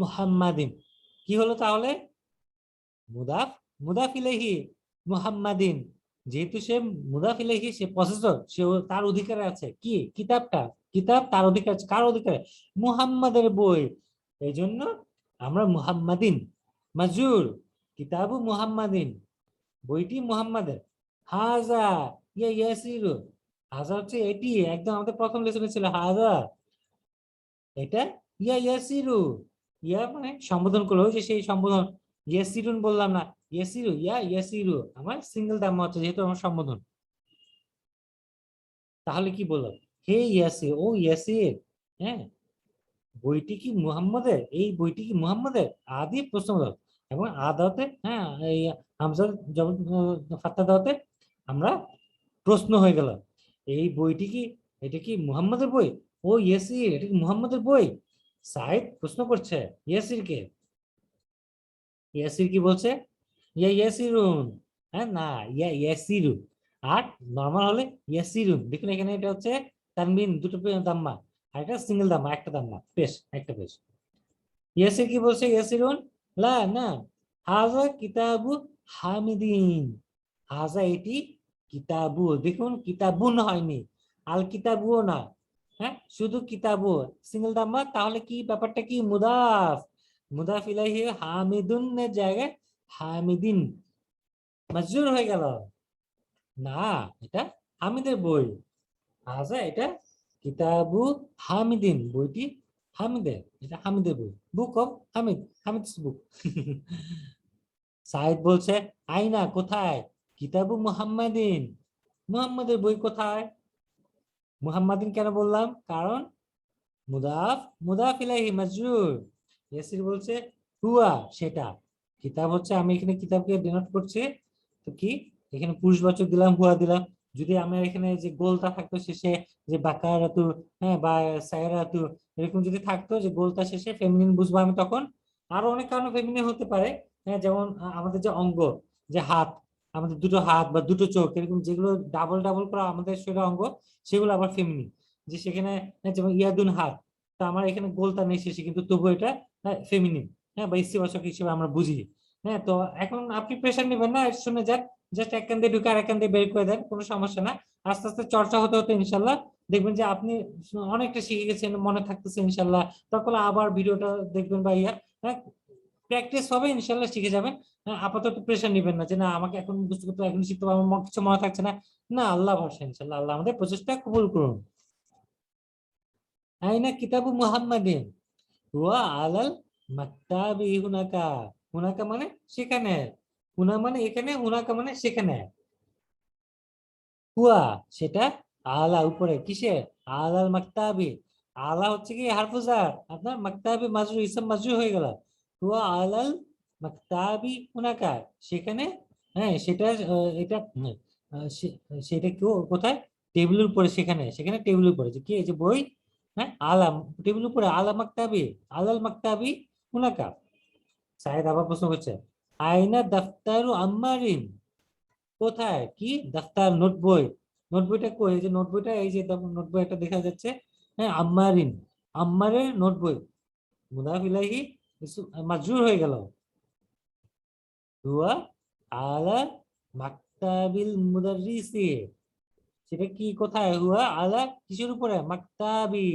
[SPEAKER 1] মুহাম্মাদিন, কি হলো তাহলে? মুদাফ, মুদাফ ইলাইহি মুহাম্মাদিন। যেহেতু সে মুদাফ ইলাইহি, সে পসেসর, সে তার অধিকারে আছে কি কিতাবটা, কিতাব তার অধিকার আছে, কার অধিকারে? মুহাম্মাদের বই। এই জন্য আমরা মুহাম্মাদিন মাজুর, কিতাবু মুহাম্মাদিন, বইটি মুহাম্মাদের। হাজা ইয়া ইয়াসিরু, হাজা হচ্ছে এটি, একদম আমাদের প্রথম লেসনে ছিল হাজা, এটা ইয়া ইয়াসিরু, ইয়া মানে সম্বোধন করলো, ওই যে সেই সম্বোধন, ইয়াসিরুন বললাম না, ইয়াসিরু, ইয়া ইয়াসিরু আমার সিঙ্গেল দাম্মা হচ্ছে যেহেতু আমার সম্বোধন। তাহলে কি বললো? হে ইয়াসির, ও ইয়াসির, হ্যাঁ বইটি কি মুহাম্মাদের, এই বইটি কি মুহাম্মাদের, আদি প্রশ্নবোধক। এবং আদাতে, হ্যাঁ এই হামজা জবাব ফাত্তা দাওতে আমরা প্রশ্ন হয়ে গেল, এই বইটি কি, এটা কি মুহাম্মাদের বই? ও ইয়াসির, এটা কি মুহাম্মাদের বই? সাইদ প্রশ্ন করছে ইয়াসিরকে। ইয়াসির কি বলছে? ইয়া ইয়াসিরুন, হ্যাঁ না, ইয়া ইয়াসিরু। আর নরমাল হলে ইয়াসিরুন, দেখুন এখানে এটা হচ্ছে তানবিন, দুটো দাম্মা, আর এটা সিঙ্গেল দাম্মা, একটা দাম্মা পেশ, একটা পেশ। ইয়াসির কি বলছে? ইয়াসিরুন লা না, হাজা কিতাবু হামিদিন, হাজা এটি কিতাবু, দেখুন কিতাবুন হয়নি, আল কিতাবুও না, হ্যাঁ শুধু কিতাবু সিঙ্গেল দাম্মা। তাহলে কি ব্যাপারটা কি? মুদাফ, মুদাফ ইলাইহি হামিদুন এর জায়গায় হামিদিন মাজরুর হয়ে গেল। না, এটা হামিদের বই, হাজা এটা কিতাবু হামিদিন, বইটি হামিদের, এটা হামিদের বই, বুক অফ হামিদ, হামিদস বুক। সাইদ বলছে আইনা কোথায়, কিতাবু মুহাম্মাদিন, মুহাম্মাদের বই কোথায়? মুহাম্মাদিন কেন বললাম? কারণ মুদাফ, মুদাফ ইলাইহি মাজরুর। ইয়াসির বলছে হুয়া সেটা, কিতাব হচ্ছে, আমি এখানে কিতাবকে ডিনোট করছি, তো কি এখানে পুরুষবাচক দিলাম, হুয়া দিলাম। যদি আমার এখানে যে গোলটা থাকতো শেষে, যে বাকারাতু, হ্যাঁ বা সায়রাতু, এরকম যদি থাকতো যে গোলটা শেষে, ফেমিনিন বুঝবো আমি তখন। আরো অনেক কারণে ফেমিনিন হতে পারে, হ্যাঁ যেমন আমাদের যে অঙ্গ, যে হাত, আমাদের দুটো হাত বা দুটো চোখ, এরকম যেগুলো ডাবল ডাবল করা আমাদের শরীরের অঙ্গ, সেগুলো আবার ফেমিনিন। যে সেখানে যেমন ইয়াদুন হাত, তা আমার এখানে গোলটা নেই শেষে, কিন্তু তবু এটা ফেমিনিন, হ্যাঁ বা ইস্তিবাচক হিসেবে আমরা বুঝি। হ্যাঁ, তো এখন আপনি প্রেশার নেবেন না, শুনে যান, জাস্ট এক কান দিয়ে ঢুকে আর এক কান দিয়ে বের করে দেন, কোনো সমস্যা না। আস্তে আস্তে চর্চা হতে হতে ইনশাল্লাহ দেখবেন যে আপনি অনেকটা শিখে গেছেন, মনে থাকতেছে ইনশাল্লাহ। তখন আবার ভিডিওটা দেখবেন বা ইয়া, হ্যাঁ প্র্যাকটিস হবে ইনশাল্লাহ, শিখে যাবেন। হ্যাঁ, আপাতত প্রেশার নেবেন না যে না আমাকে এখন বুঝতে করতে, এখন শিখতে পারবো, আমার কিছু মনে থাকছে না। না, আল্লাহ ভরসা, ইনশাল্লাহ আল্লাহ আমাদের প্রচেষ্টা কবুল করুন। আইনা কিতাবু মুহাম্মাদিন হুয়া আলাল মাকতাবি হুনাকা, হুনাকা মানে সেখানে, হুনা মানে এখানে, হুনাকা মানে সেখানে। হুয়া সেটা, আলা উপরে, কিসে? আলাল মাকতাবি, আলা হচ্ছে কি হারফুজার, আপনার মাকতাবি মাজরুর, ইসম মাজরুর হয়ে গেল। হুয়া আলাল মাকতাবি হুনাকা, সেখানে, হ্যাঁ সেটা এটা সেটা কেউ কোথায়? টেবিলের উপরে, সেখানে, সেখানে টেবিলের উপরে, যে কি, এই যে বই, হ্যাঁ আলাম টেবিলের উপরে, আলা মাকতাবি, আলাল মাকতাবি হুনাকা। সাহেদ আবার প্রশ্ন করছে আইনা দাফতারু আম্মারিন, কোথায় কি দাফতার, নোট বই, নোট বইটা কই? এই যে নোট বইটা, এই যে নোট বই একটা দেখা যাচ্ছে, হ্যাঁ আম্মারিন, আম্মারের নোট বই, মুদাফ ইলাইহি মাজরুর হয়ে গেল। হুয়া আলা মাকতাবিল মুদাররিসি, সেটা কি কোথায়? হুয়া আলা কিসের উপরে? মাকতাবি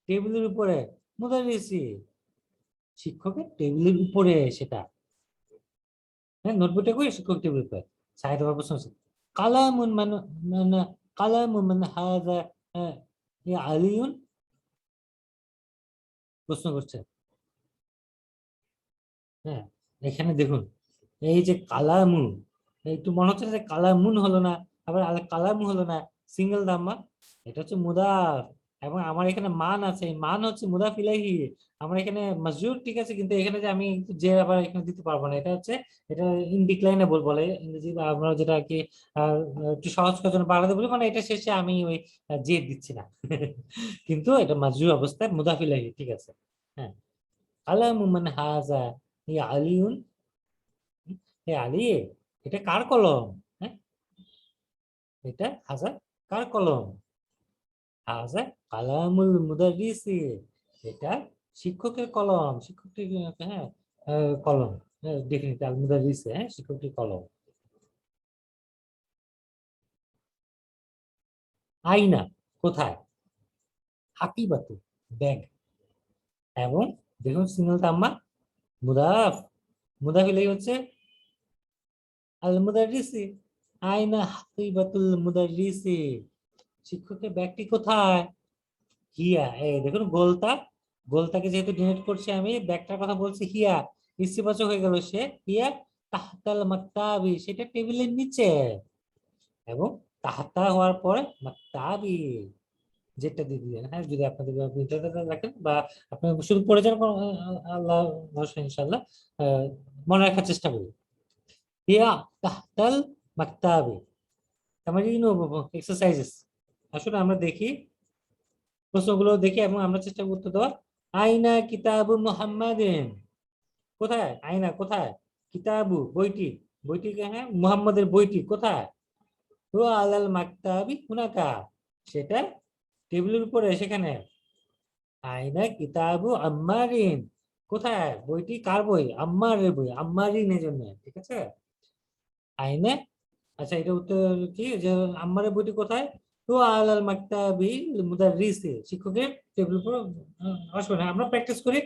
[SPEAKER 1] টেবিলের উপরে, মুদাররিসি শিক্ষকের টেবিলের উপরে সেটা। হ্যাঁ নোটবুকটা কই? শিক্ষক টেবিল উপরে। সাহিত্য আবার প্রশ্ন আছে কালামুন মানে কালামুন মানে হাযা ইয়া আলিউন, প্রশ্ন করছে। হ্যাঁ, এখানে দেখুন এই যে কালামু, একটু মনে হচ্ছে না যে কালামুন হলো না, আবার কালামু হলো না, সিঙ্গেল দাম্মা, এটা হচ্ছে মুদাফ, এবং আমার এখানে মান আছে, এই মান হচ্ছে মুদাফ ইলাইহি। আমার এখানে মাজরুর ঠিক আছে, কিন্তু এখানে যে আমি যে আবার এখানে দিতে পারবো না, এটা হচ্ছে এটা ইনডিক্লাইনেবল বলে ইংরেজি, বা আমরা যেটা আর কি আহ, একটু সহজ করার জন্য বাংলাতে বলি, মানে এটা শেষে আমি ওই যে দিচ্ছি না। কিন্তু এটা মাজরুর অবস্থায় মুদাফ ইলাইহি, ঠিক আছে। হ্যাঁ, কালামু মান হাজা, ইয়া আলিউন, এ আলী, এটা কার কলম? হ্যাঁ, এটা হাজা কার কলম? হাজা কালামুল মুদারিসি, এটা শিক্ষকের কলম, শিক্ষকটির, হ্যাঁ কলম, ডেফিনিটলি আল মুদারিসি, হ্যাঁ শিক্ষকটির কলম। আইনা কোথায়? হাকিবাতু ব্যাগ। এবং দেখুন সিঙ্গেল তাম্মা মুদাফ, মুদাফ ইলাইহি হচ্ছে আল মুদারিসি। আইনা হাকিবাতুল মুদারিসি, শিক্ষকের ব্যাগটি কোথায়? হিয়া, এই দেখুন গোলতা, গোলতাকে যেহেতু ডিনোট করছি আমি, ব্যাগটার কথা বলছি হিয়া, ইস্তিবাচক হয়ে গেল সে। হিয়া তাহতাল মাকতাবি, সেটা টেবিলের নিচে। এবং তাহতা হওয়ার পরে মাকতাবি, যেটা দিয়ে দিলেন, হ্যাঁ যদি আপনাদের ইন্টারনেটে রাখেন বা আপনি শুধু পড়ে যান, আল্লাহ ভরসা ইনশাল্লাহ মনে রাখার চেষ্টা করি। হিয়া তাহতাল মাকতাবি, তামারিন এক্সারসাইজেস। আসলে আমরা দেখি, প্রশ্নগুলো দেখি এবং আমরা চেষ্টা করতে দেওয়ার। আইনা কিতাবু মুহাম্মাদিন, কোথায় আয়না, কোথায় কিতাবু বইটি, বইটি হ্যাঁ মুহাম্মাদের বইটি কোথায়? হুয়া আলাল মাকতাবি হুনাকা, সেটা টেবিলের উপরে সেখানে। আয়না কিতাবু আম্মারিন, কোথায় বইটি, কার বই? আম্মারের বই, আম্মারিনের জন্য, ঠিক আছে। আইনে, আচ্ছা এটা উত্তর কি, যে আম্মারের বইটি কোথায়? হুয়া আলাল মাকতাবি মুদাররিসি, শিক্ষকের টেবিল উপর। আসবে না, আমরা প্র্যাকটিস করি,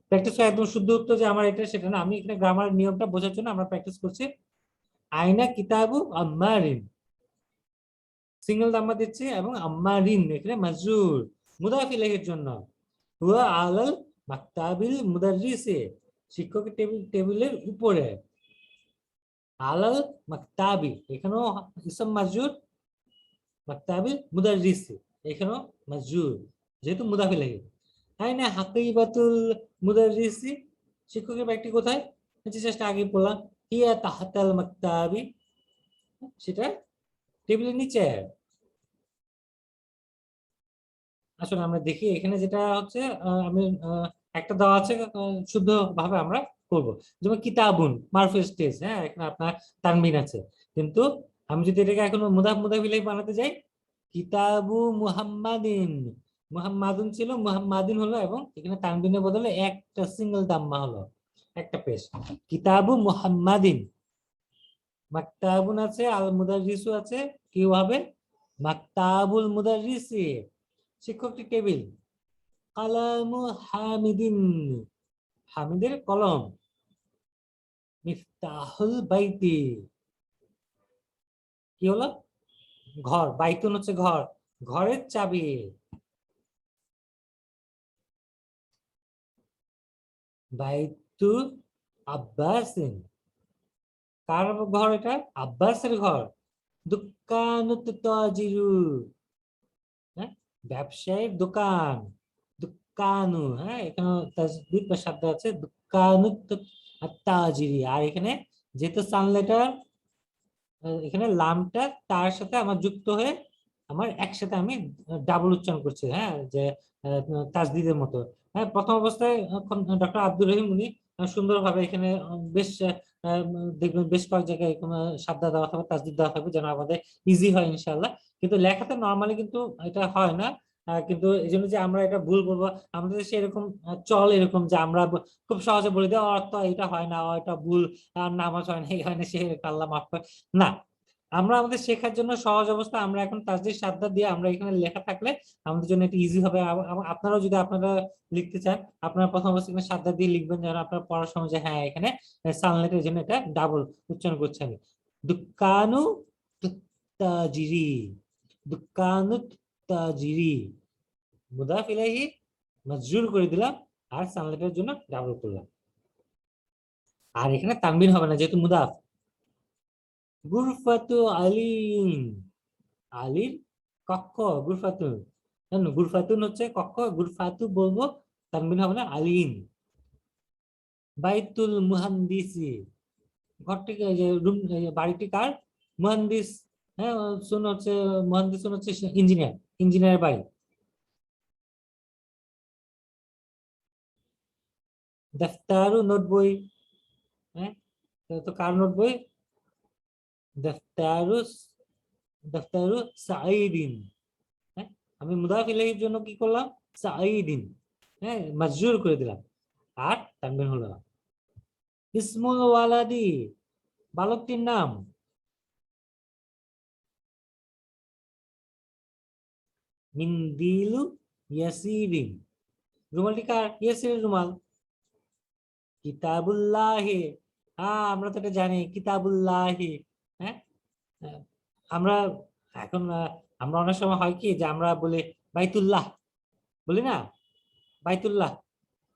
[SPEAKER 1] প্র্যাকটিস করে একদম শুদ্ধ উত্তর যে আমার এটা সেটা না, আমি এখানে গ্রামার নিয়মটা বোঝার জন্য আমরা প্র্যাকটিস করছি। আইনা কিতাবু আম্মারিন, সিঙ্গেল দাম্মা দিচ্ছি, এবং আম্মারিন এখানে মাজরুর, মুদাফ ইলাইহির জন্য। হুয়া আলাল মাকতাবিল মুদাররিসি, শিক্ষকের টেবিলের উপরে। আলাল মাকতাবি, এখানেও ইসম মাজরুর, মাকতাবিল মুদাররিসি এখানেও মাজরুর, যেহেতু মুদাফ ইলাইহি। আইনা হাকিবাতুল মুদাররিসি, শিক্ষকের ব্যাগটি কোথায়? যে চেষ্টা আগে বললাম, হিয়া তাহাতাল মাকতাবি, সেটা টেবিলের নিচে। আসলে আমরা দেখি এখানে যেটা হচ্ছে, আমি একটা দেওয়া আছে, শুদ্ধ ভাবে আমরা করব। যেমন কিতাবুন মারফু স্টেজ, হ্যাঁ এখানে আপনার তানবিন আছে, কিন্তু আমি যদি এটাকে এখন মুদাফ মুদাফ ইলাইহি বানাতে যাই, কিতাবু মুহাম্মাদিন, মুহাম্মাদুন ছিল মুহাম্মাদিন হলো, এবং এখানে তানবিনের বদলে একটা সিঙ্গেল দাম্মা হলো, একটা পেশ। কিতাবু মুহাম্মাদিন, মাকতাবুন আছে, আল মুদাররিসু আছে, কি হবে? মাকতাবুল মুদাররিসি, শিক্ষকটি টেবিল। কালামু হামিদিন, হামিদের কলম। মিফতাহুল বাইতি, কি হলো? ঘর, বাইতুন হচ্ছে ঘর, ঘরের চাবি। বাইতু আব্বাসিন, কার ঘর এটা? আব্বাসের ঘর। দুকানুত তাজিরু, হ্যাঁ ব্যবসায়ীর দোকান। দুকানু, হ্যাঁ এখানে তাসদিদ বা শব্দ আছে, দুকানুত তাজিরি। আর এখানে যেহেতু সানলেটার, এখানে লামটা তার সাথে আমার যুক্ত হয়ে আমার একসাথে আমি ডাবল উচ্চারণ করছি, হ্যাঁ যে তাসদিদের মতো। হ্যাঁ প্রথম অবস্থায় ডক্টর আব্দুর রহিম উনি সুন্দরভাবে এখানে বেশ দেখবেন বেশ কয়েক জায়গায় কোনো সাদ্দা দেওয়া থাকবে, তাসদিদ দেওয়া থাকবে, যেন আমাদের ইজি হয় ইনশাল্লাহ। কিন্তু লেখাতে নর্মালি কিন্তু এটা হয় না। কিন্তু এই জন্য যে আমরা এটা ভুল বলবো, আমাদের সেরকম চল এরকম যে আমরা খুব সহজে বলে দিই অর্থ এটা হয় না, এটা ভুল, নামাজ হয় না, এই হয় না, সে আল্লাহ মাফ করে। না, আমরা আমাদের শেখার জন্য সহজ অবস্থা, আমরা এখন তাসদিদ সাদ্দা দিয়ে আমরা এখানে লেখা থাকলে আমাদের জন্য এটা ইজি হবে। আপনারাও যদি আপনারা লিখতে চান, আপনারা প্রথম অবস্থা এখানে সাদ্দা দিয়ে লিখবেন, যেন আপনার পড়ার সময় যে হ্যাঁ এখানে সানলাইটের জন্য এটা ডাবল উচ্চারণ করছে আমি। দুকানু তাজিরি, দুকানু তাজিরি, মুদাফ ইলাইহি মাজরুর করে দিলাম, আর সানলাইটের জন্য ডাবল করলাম। আর এখানে তানবিন হবে না যেহেতু মুদাফ। গুরফাতু আলিন, আলীর কক্ষ, গুরফাতুন, গুরফাতুন হচ্ছে কক্ষ, গুরফাতু বলবো, তানবিন হবে না, আলিন। বাইতুল মুহান্দিসি, ঘরটি এই যে রুম, বাড়িটি কার? মুহান্দিস। হ্যাঁ, শুন হচ্ছে মুহান্দিস হচ্ছে ইঞ্জিনিয়ার, ইঞ্জিনিয়ারের বাড়ি। দফতারু নোট বই, হ্যাঁ, তো কার নোট বই? দফতারু, দফতারু সাঈদিন। হ্যাঁ, আমি মুদাফ ইলাইহির জন্য কি করলাম? সাঈদিন, হ্যাঁ, মাজরুর করে দিলাম, আর তানবিন হলো না। ইসমুল ওয়ালাদি, বালকটির নাম। মিনদিলু ইয়াসিরিন, রুমালটি কার? ইয়াসিরের রুমাল। কিতাবুল্লাহি, আমরা তো এটা জানি, কিতাবুল্লাহি। হ্যাঁ, আহ, আমরা এখন আমরা অনেক সময় হয় কি যে আমরা বলি বাইতুল্লাহ, বলি না, বাইতুল্লাহ,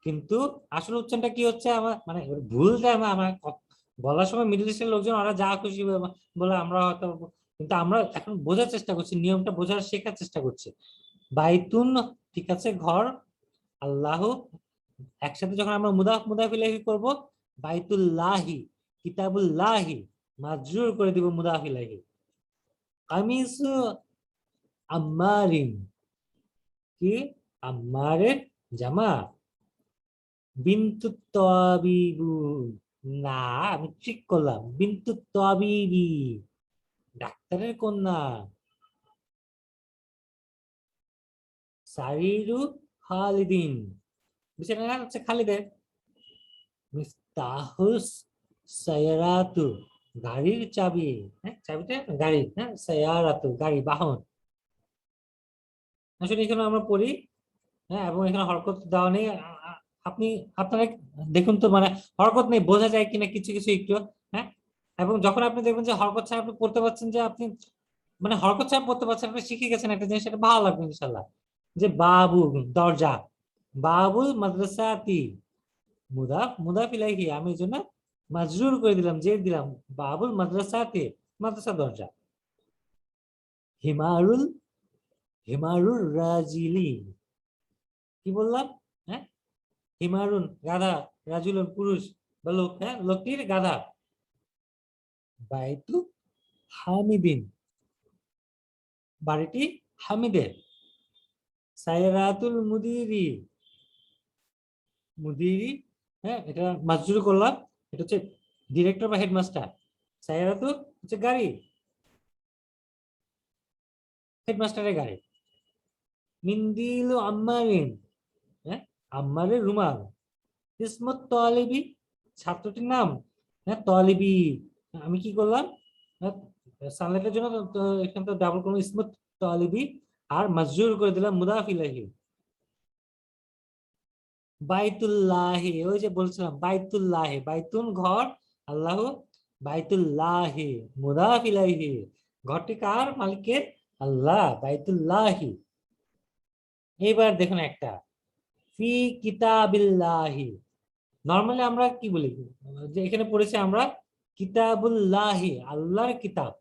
[SPEAKER 1] কিন্তু আসল উচ্চারণটা কি হচ্ছে আমার, মানে ভুলটা আমার বলার সময় মিডল ইস্টের লোকজন ওরা যা খুশি বলে, আমরা হয়তো, কিন্তু আমরা এখন বোঝার চেষ্টা করছি, নিয়মটা বোঝার শেখার চেষ্টা করছি। বাইতুন, ঠিক আছে, ঘর। আল্লাহ, একসাথে যখন আমরা মুদাফ মুদাফ ইলাইহি করব, বাইতুল্লাহি, কিতাবুল্লাহি, মাজরুর করে দিব মুদাফ ইলাইহি। কামিসু আম্মারিন, কি? আম্মারের জামা। বিন্তু তাবিবু, না, আমি ঠিক করলাম, বিন্তু তাবিবি, ডাক্তারের কন্যা। সারিরু খালিদিন, বিষয়টা না হচ্ছে খালিদের। মিফতাহুস সায়ারাতু, গাড়ির চাবি। হ্যাঁ, চাবিটা গাড়ি, হ্যাঁ, সায়ারাতু গাড়ি, বাহন। আসলে এখানে আমরা পড়ি, হ্যাঁ, এবং এখানে হরকত দেওয়া নেই। আপনি, আপনারা দেখুন তো, মানে হরকত নেই, বোঝা যায় কিনা কিছু কিছু একটু। হ্যাঁ, এবং যখন আপনি দেখবেন যে হরকত ছাড়া আপনি পড়তে পারছেন, যে আপনি মানে হরকত ছাড়া পড়তে পারছেন, আপনি শিখে গেছেন একটা জিনিস, সেটা ভালো লাগবে ইনশাল্লাহ। যে বাবু, দরজা। বাবুল মাদ্রাসাতি, মুদাফ মুদাফ ইলাইহি, আমি এই জন্য মাজরুর করে দিলাম, যে দিলাম বাবুল মাদ্রাসাতি, মাদ্রাসা দরজা। হিমারুল, হিমারুর রাজিলি, কি বললাম? হ্যাঁ, হিমারুন গাধা, রাজুলন পুরুষ বা লোক, হ্যাঁ, লোকটির গাধা। বাইতু হামিদিন, বাড়িটি হামিদের। সায়রাতুল মুদিরি, মুদিরি, হ্যাঁ, এটা মাজরুর করলাম, এটা হচ্ছে ডিরেক্টর বা হেডমাস্টার। সায়রাতুল হচ্ছে গাড়ি, হেডমাস্টারের গাড়ি। মিন্দিল আম্মারিন, হ্যাঁ, আম্মারের রুমাল। ইসমত তলিবি, ছাত্রটির নাম। হ্যাঁ, তলিবি, আমি কি করলাম? সানলাইটের জন্য তো এখানে তো ডাবল করলাম, ইসমত তলিবি, আর মাজরুর করে দিলাম মুদাফ ইলাইহি। বাইতুল্লাহি, ওই যে বলছিলাম বাইতুল্লাহি, বাইতুন ঘর, আল্লাহ, বাইতুল্লাহি মুদাফ ইলাইহি, ঘরটি কার? মালিকের, আল্লাহ, বাইতুল্লাহি। এইবার দেখুন একটা, ফি কিতাবিল্লাহি, নর্মালি আমরা কি বলি, যে এখানে পড়েছি আমরা কিতাবুল্লাহি, আল্লাহর কিতাব।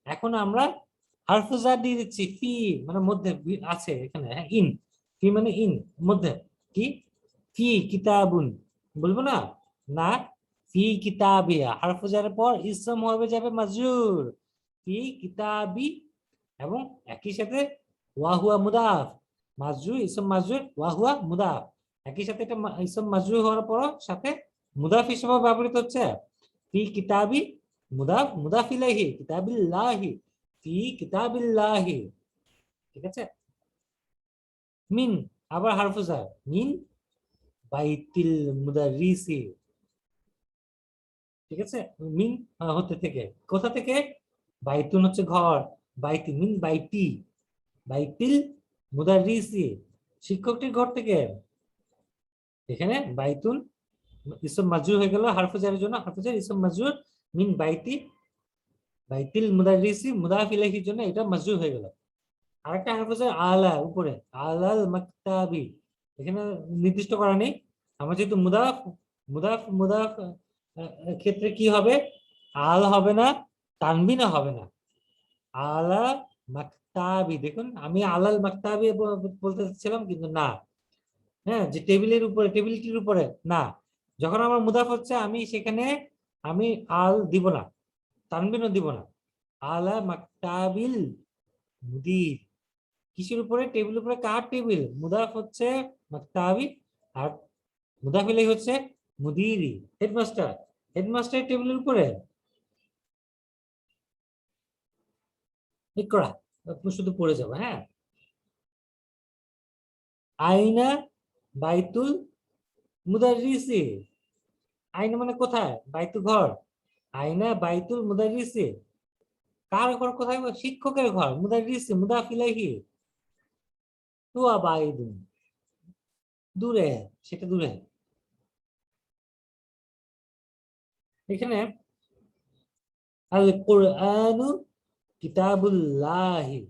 [SPEAKER 1] এখন আমরা হারফুজা দিয়ে দিচ্ছি, ফি মানে মধ্যে আছে এখানে, হ্যাঁ, ইন, ফি মানে ইন, মধ্যে, কি? ফি কিতাবুন বলবো না, না, ফি কিতাবি, হারফুজার পর ইসম হবে যাবে মাজরুর, ফি কিতাবি, এবং একই সাথে ওয়াহুয়া মুদাফ, মাজরুর ইসম মাজরুর, ওয়াহুয়া মুদাফ, একই সাথে এটা ইসম মাজরুর হওয়ার পর সাথে মুদাফ হিসেবে ব্যবহৃত হচ্ছে। ফি কিতাবি, মুদাফ মুদাফ ইলাইহি, কিতাবিল্লাহি, ফি কিতাবিল্লাহি, ঠিক আছে। মিন, আবার হারফুজা, মিন বাইতিল মুদারিসি, ঠিক আছে। মিন হতে থেকে, কোথা থেকে? বাইতুন হচ্ছে ঘর, বাইতি, মিন বাইতি, বাইতিল মুদারিসি, শিক্ষকটির ঘর থেকে। এখানে বাইতুন ইসম মাজরুর হয়ে গেল হারফুজারের জন্য, হারফুজার ইসম মাজরুর, মিন বাইতি, বাইতিল মুদারিসি মুদাফ ইলাইহির জন্য এটা মাজরুর হয়ে গেল। আরেকটা হারফুজার আলা, উপরে, আলাল মাকতাবি, এখানে নির্দিষ্ট করা নেই। আমরা যেহেতু মুদাফ মুদাফ মুদাফ ক্ষেত্রে কি হবে? আল হবে না, তানবিনা হবে না, আলা মাকতাবি, দেখুন আমি আলাল মাকতাবি বলতে চাচ্ছিলাম কিন্তু না, হ্যাঁ, যে টেবিলের উপরে, টেবিলটির উপরে না। যখন আমার মুদাফ হচ্ছে আমি সেখানে আমি আল দিব না, তানবিনও দিব না। আলা মাকতাবিল মুদির, কিসের উপরে? টেবিল উপরে। কার টেবিল? মুদাফ হচ্ছে মাকতাবি, আর মুদাফ ইলাইহি হচ্ছে মুদিরি, হেডমাস্টার। হেডমাস্টার টেবিলের উপরে। ইকরা, শুধু পড়ে যাবো, হ্যাঁ। আইনা বাইতুল মুদাররিসি, আইনা মানে কোথায়, বাইতু ঘর, আইনা বাইতুল মুদাররিসি, কার ঘর কোথায়? শিক্ষকের ঘর। মুদাররিসি মুদাফ ইলাইহি, হুয়া বাইদুন, দূরে, সেটা দূরে। এখানে আল কুরআনু কিতাবুল্লাহি,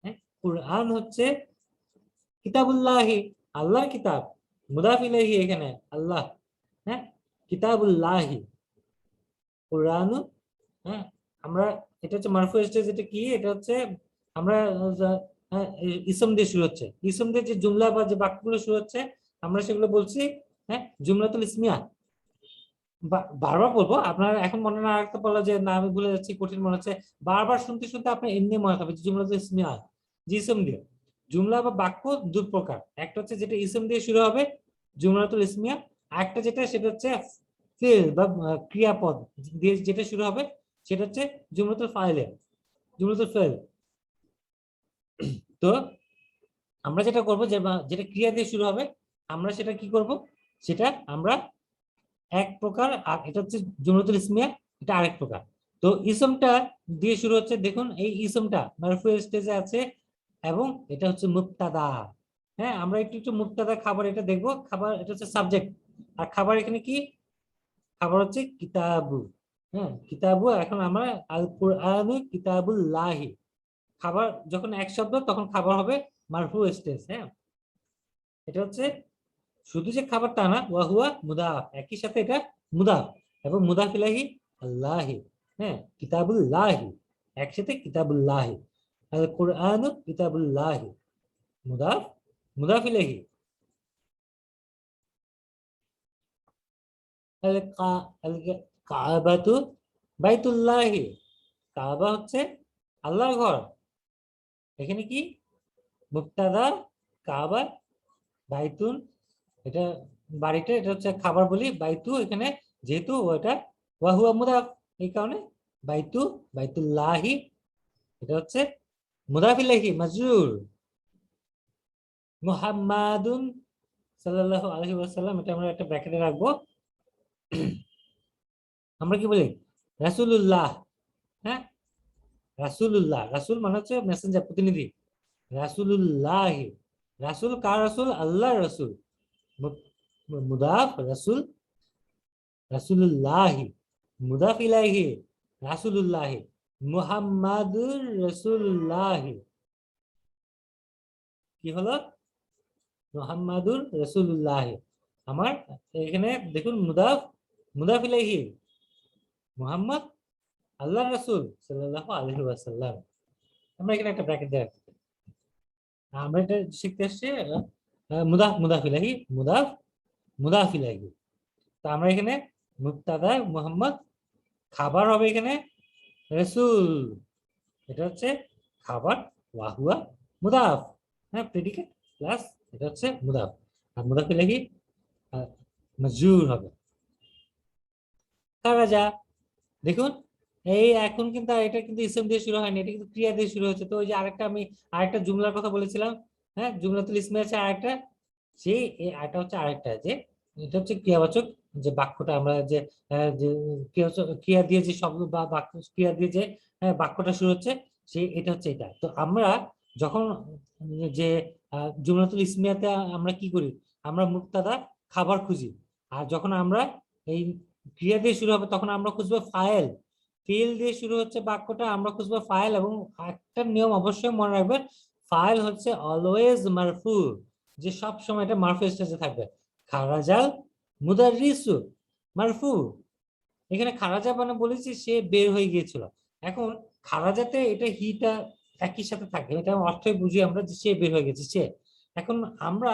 [SPEAKER 1] হ্যাঁ, কুরআন হচ্ছে কিতাবুল্লাহি, আল্লাহর কিতাব। মুদাফ ইলাইহি এখানে আল্লাহ, হ্যাঁ, কিতাবুল্লাহি, কুরআনু, হ্যাঁ। আমরা, এটা হচ্ছে মারফু স্টেজ, এটা কি, এটা হচ্ছে আমরা ইসম দিয়ে শুরু হচ্ছে, ইসম দিয়ে যে জুমলা বা যে বাক্যগুলো শুরু হচ্ছে আমরা সেগুলো বলছি, হ্যাঁ, জুমলাতুল ইসমিয়া। বারবার বলবো, আপনার এখন মনে না রাখতে পারলো যে না আমি ভুলে যাচ্ছি, কঠিন মনে হচ্ছে, বারবার শুনতে শুনতে আপনার এমনি মনে হবে যে জুমলাতুল ইসমিয়া, যে ইসম দিয়ে। জুমলা বা বাক্য দুই প্রকার, একটা হচ্ছে যেটা ইসম দিয়ে শুরু হবে, জুমলাতুল ইসমিয়া। আরেকটা যেটা, সেটা হচ্ছে ফেল বা ক্রিয়াপদ দিয়ে যেটা শুরু হবে, সেটা হচ্ছে জুমলাতুল ফাইলে, জুমলাতুল ফেল। তো আমরা যেটা করবো, যে যেটা ক্রিয়া দিয়ে শুরু হবে, আমরা সেটা কি করব, সেটা আমরা এক প্রকার, আর এটা হচ্ছে জুমলাতুল ইসমিয়া, এটা আরেক প্রকার। তো ইসমটা দিয়ে শুরু হচ্ছে, দেখুন এই ইসমটা মারফু স্টেজে আছে, এবং এটা হচ্ছে মুবতাদা। হ্যাঁ, আমরা একটু একটু মুবতাদা খাবার এটা দেখবো। খাবার এটা হচ্ছে সাবজেক্ট, আর খাবার এখানে কি, খাবার হচ্ছে কিতাবু। হ্যাঁ, কিতাবু। এখন আমরা আল কুরআনু কিতাবুল্লাহি, খাবার যখন এক শব্দ তখন খাবার হবে মারফু স্টেজ। হ্যাঁ, এটা হচ্ছে শুধু যে খাবার তা না, ওয়াহুয়া মুদাফ, একই সাথে এটা মুদাফ, এবং মুদাফ ইলাইহি আল্লাহি, হ্যাঁ, কিতাবুল্লাহি, একসাথে কিতাবুল্লাহি, আল কুরআনু কিতাবুল্লাহি, মুদাফ, মুদাফ ইলাইহি। আল কা আল কাবাতু বাইতুল্লাহি, কাবা হচ্ছে আল্লাহর ঘর। এখানে কি, মুবতাদা কাবা, বাইতুন এটা বাড়িটা, এটা হচ্ছে খাবার বলি, বাইতু এখানে যেহেতু ওটা ওয়াহুয়া মুদাফ, এই কারণে বাইতু, বাইতুল্লাহি, এটা হচ্ছে মুদাফ ইলাইহি মাজরুর। মুহাম্মাদুন সাল্লাল্লাহু আলাইহি ওয়াসাল্লাম, এটা আমরা একটা ব্র্যাকেটে রাখবো। আমরা কি বলি, রাসূলুল্লাহ, হ্যাঁ, রাসূলুল্লাহ, রাসূল মানে হচ্ছে মেসেঞ্জার, প্রতিনিধি। রাসূলুল্লাহি, রাসূল কার রাসূল? আল্লাহর রাসূল। মুদাফ রাসূল, রাসূলুল্লাহি, মুদাফ ইলাইহি রাসূলুল্লাহি, মুহাম্মাদুর রাসূলুল্লাহি, কি হলো, মুহাম্মাদুর রাসূলুল্লাহি। আমার এখানে দেখুন মুদাফ, মুদাফ ইলাইহি মুহাম্মদ, আল্লাহর রাসূল সাল্লাল্লাহু আলাইহি ওয়াসাল্লাম। আমরা এখানে একটা ব্র্যাকেট দিয়ে রাখছি। আমরা এটা শিখতে আসছি মুদাফ, মুদাফ ইলাইহি, মুদাফ, মুদাফ ইলাইহি। তো আমরা এখানে মুবতাদা মুহাম্মদ, খাবার হবে এখানে রাসূল, এটা হচ্ছে খাবার, ওয়াহুয়া মুদাফ, হ্যাঁ, প্রেডিকেট প্লাস এটা হচ্ছে মুদাফ, আর মুদাফ ইলাইহি মাজরুর হবে। খারাজা, দেখুন এই এখন কিন্তু এটা কিন্তু ইসম দিয়ে শুরু হয়নি, এটা কিন্তু ক্রিয়া দিয়ে শুরু হচ্ছে। তো ওই যে আরেকটা আমি আরেকটা জুমলার কথা বলেছিলাম, হ্যাঁ, জুমলাতুল ইসমি আছে আরেকটা, সেই আরেকটা হচ্ছে আরেকটা, যে এটা হচ্ছে ক্রিয়াবাচক, যে বাক্যটা আমরা যে যে ক্রিয়া দিয়ে যে শব্দ বা বাক্য, ক্রিয়া দিয়ে যে বাক্যটা শুরু হচ্ছে, সেই এটা হচ্ছে এটা। তো আমরা যখন যে জুমলাতুল ইসমিয়াতে আমরা কি করি, আমরা মুবতাদা খাবার খুঁজি, আর যখন আমরা এই ক্রিয়া দিয়ে শুরু হবে তখন আমরা খুঁজবো ফাইল। ফিল দিয়ে শুরু হচ্ছে বাক্যটা, আমরা খুঁজবো ফাইল। এবং একটা নিয়ম অবশ্যই মনে রাখবেন, ফাইল হচ্ছে অলওয়েজ মারফু, যে সব সময় এটা মারফু স্টেজে থাকবে। খারাজাল মুদাররিসু মারফু, এখানে খারাজা মানে বলেছি সে বের হয়ে গিয়েছিল। এখন খারাজাতে এটা হিটা একই সাথে থাকে, এটা অর্থই বুঝি আমরা যে সে বের হয়ে গেছে সে। এখন আমরা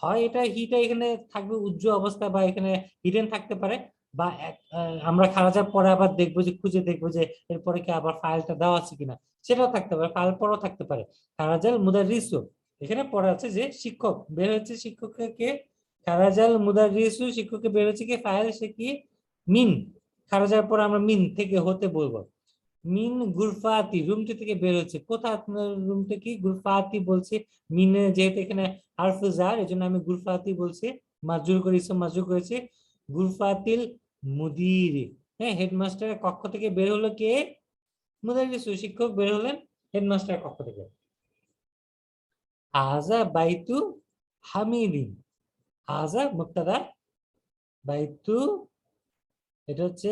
[SPEAKER 1] হয় এটা হিটা এখানে থাকবে উজ্জ্বল অবস্থা, বা এখানে হিডেন থাকতে পারে, বা আমরা খারাপ পরে আবার দেখবো যে খুঁজে দেখবো যে এরপরে কি আবার ফাইলটা দেওয়া আছে কিনা, সেটাও থাকতে পারে, ফাইল পরেও থাকতে পারে। খারাজাল মুদারিসু, এখানে পড়া আছে যে শিক্ষক বের হচ্ছে, শিক্ষককে খারাজাল মুদারিসু, শিক্ষককে বের হচ্ছে কি ফাইল, সে কি মিন, খারাজার পর আমরা মিন থেকে হতে বলবো। মিন গুরফাতি, রুমটি থেকে বের হচ্ছে। কোথায় আপনার রুমটা কি গুরফাতি বলছে, মিনে যেহেতু এখানে হারফে জার, এই জন্য আমি গুরফাতি বলছি, মাজুর করেছি, মাজুর করেছি। গুরফাতিল মুদির, হ্যাঁ হেডমাস্টারের কক্ষ থেকে বের হলো কে, মুদারিস শিক্ষক বের হলেন হেডমাস্টারের কক্ষ থেকে। হাজা বাইতু হামিদিন, হাজা মুক্তাদা, বাইতু এটা হচ্ছে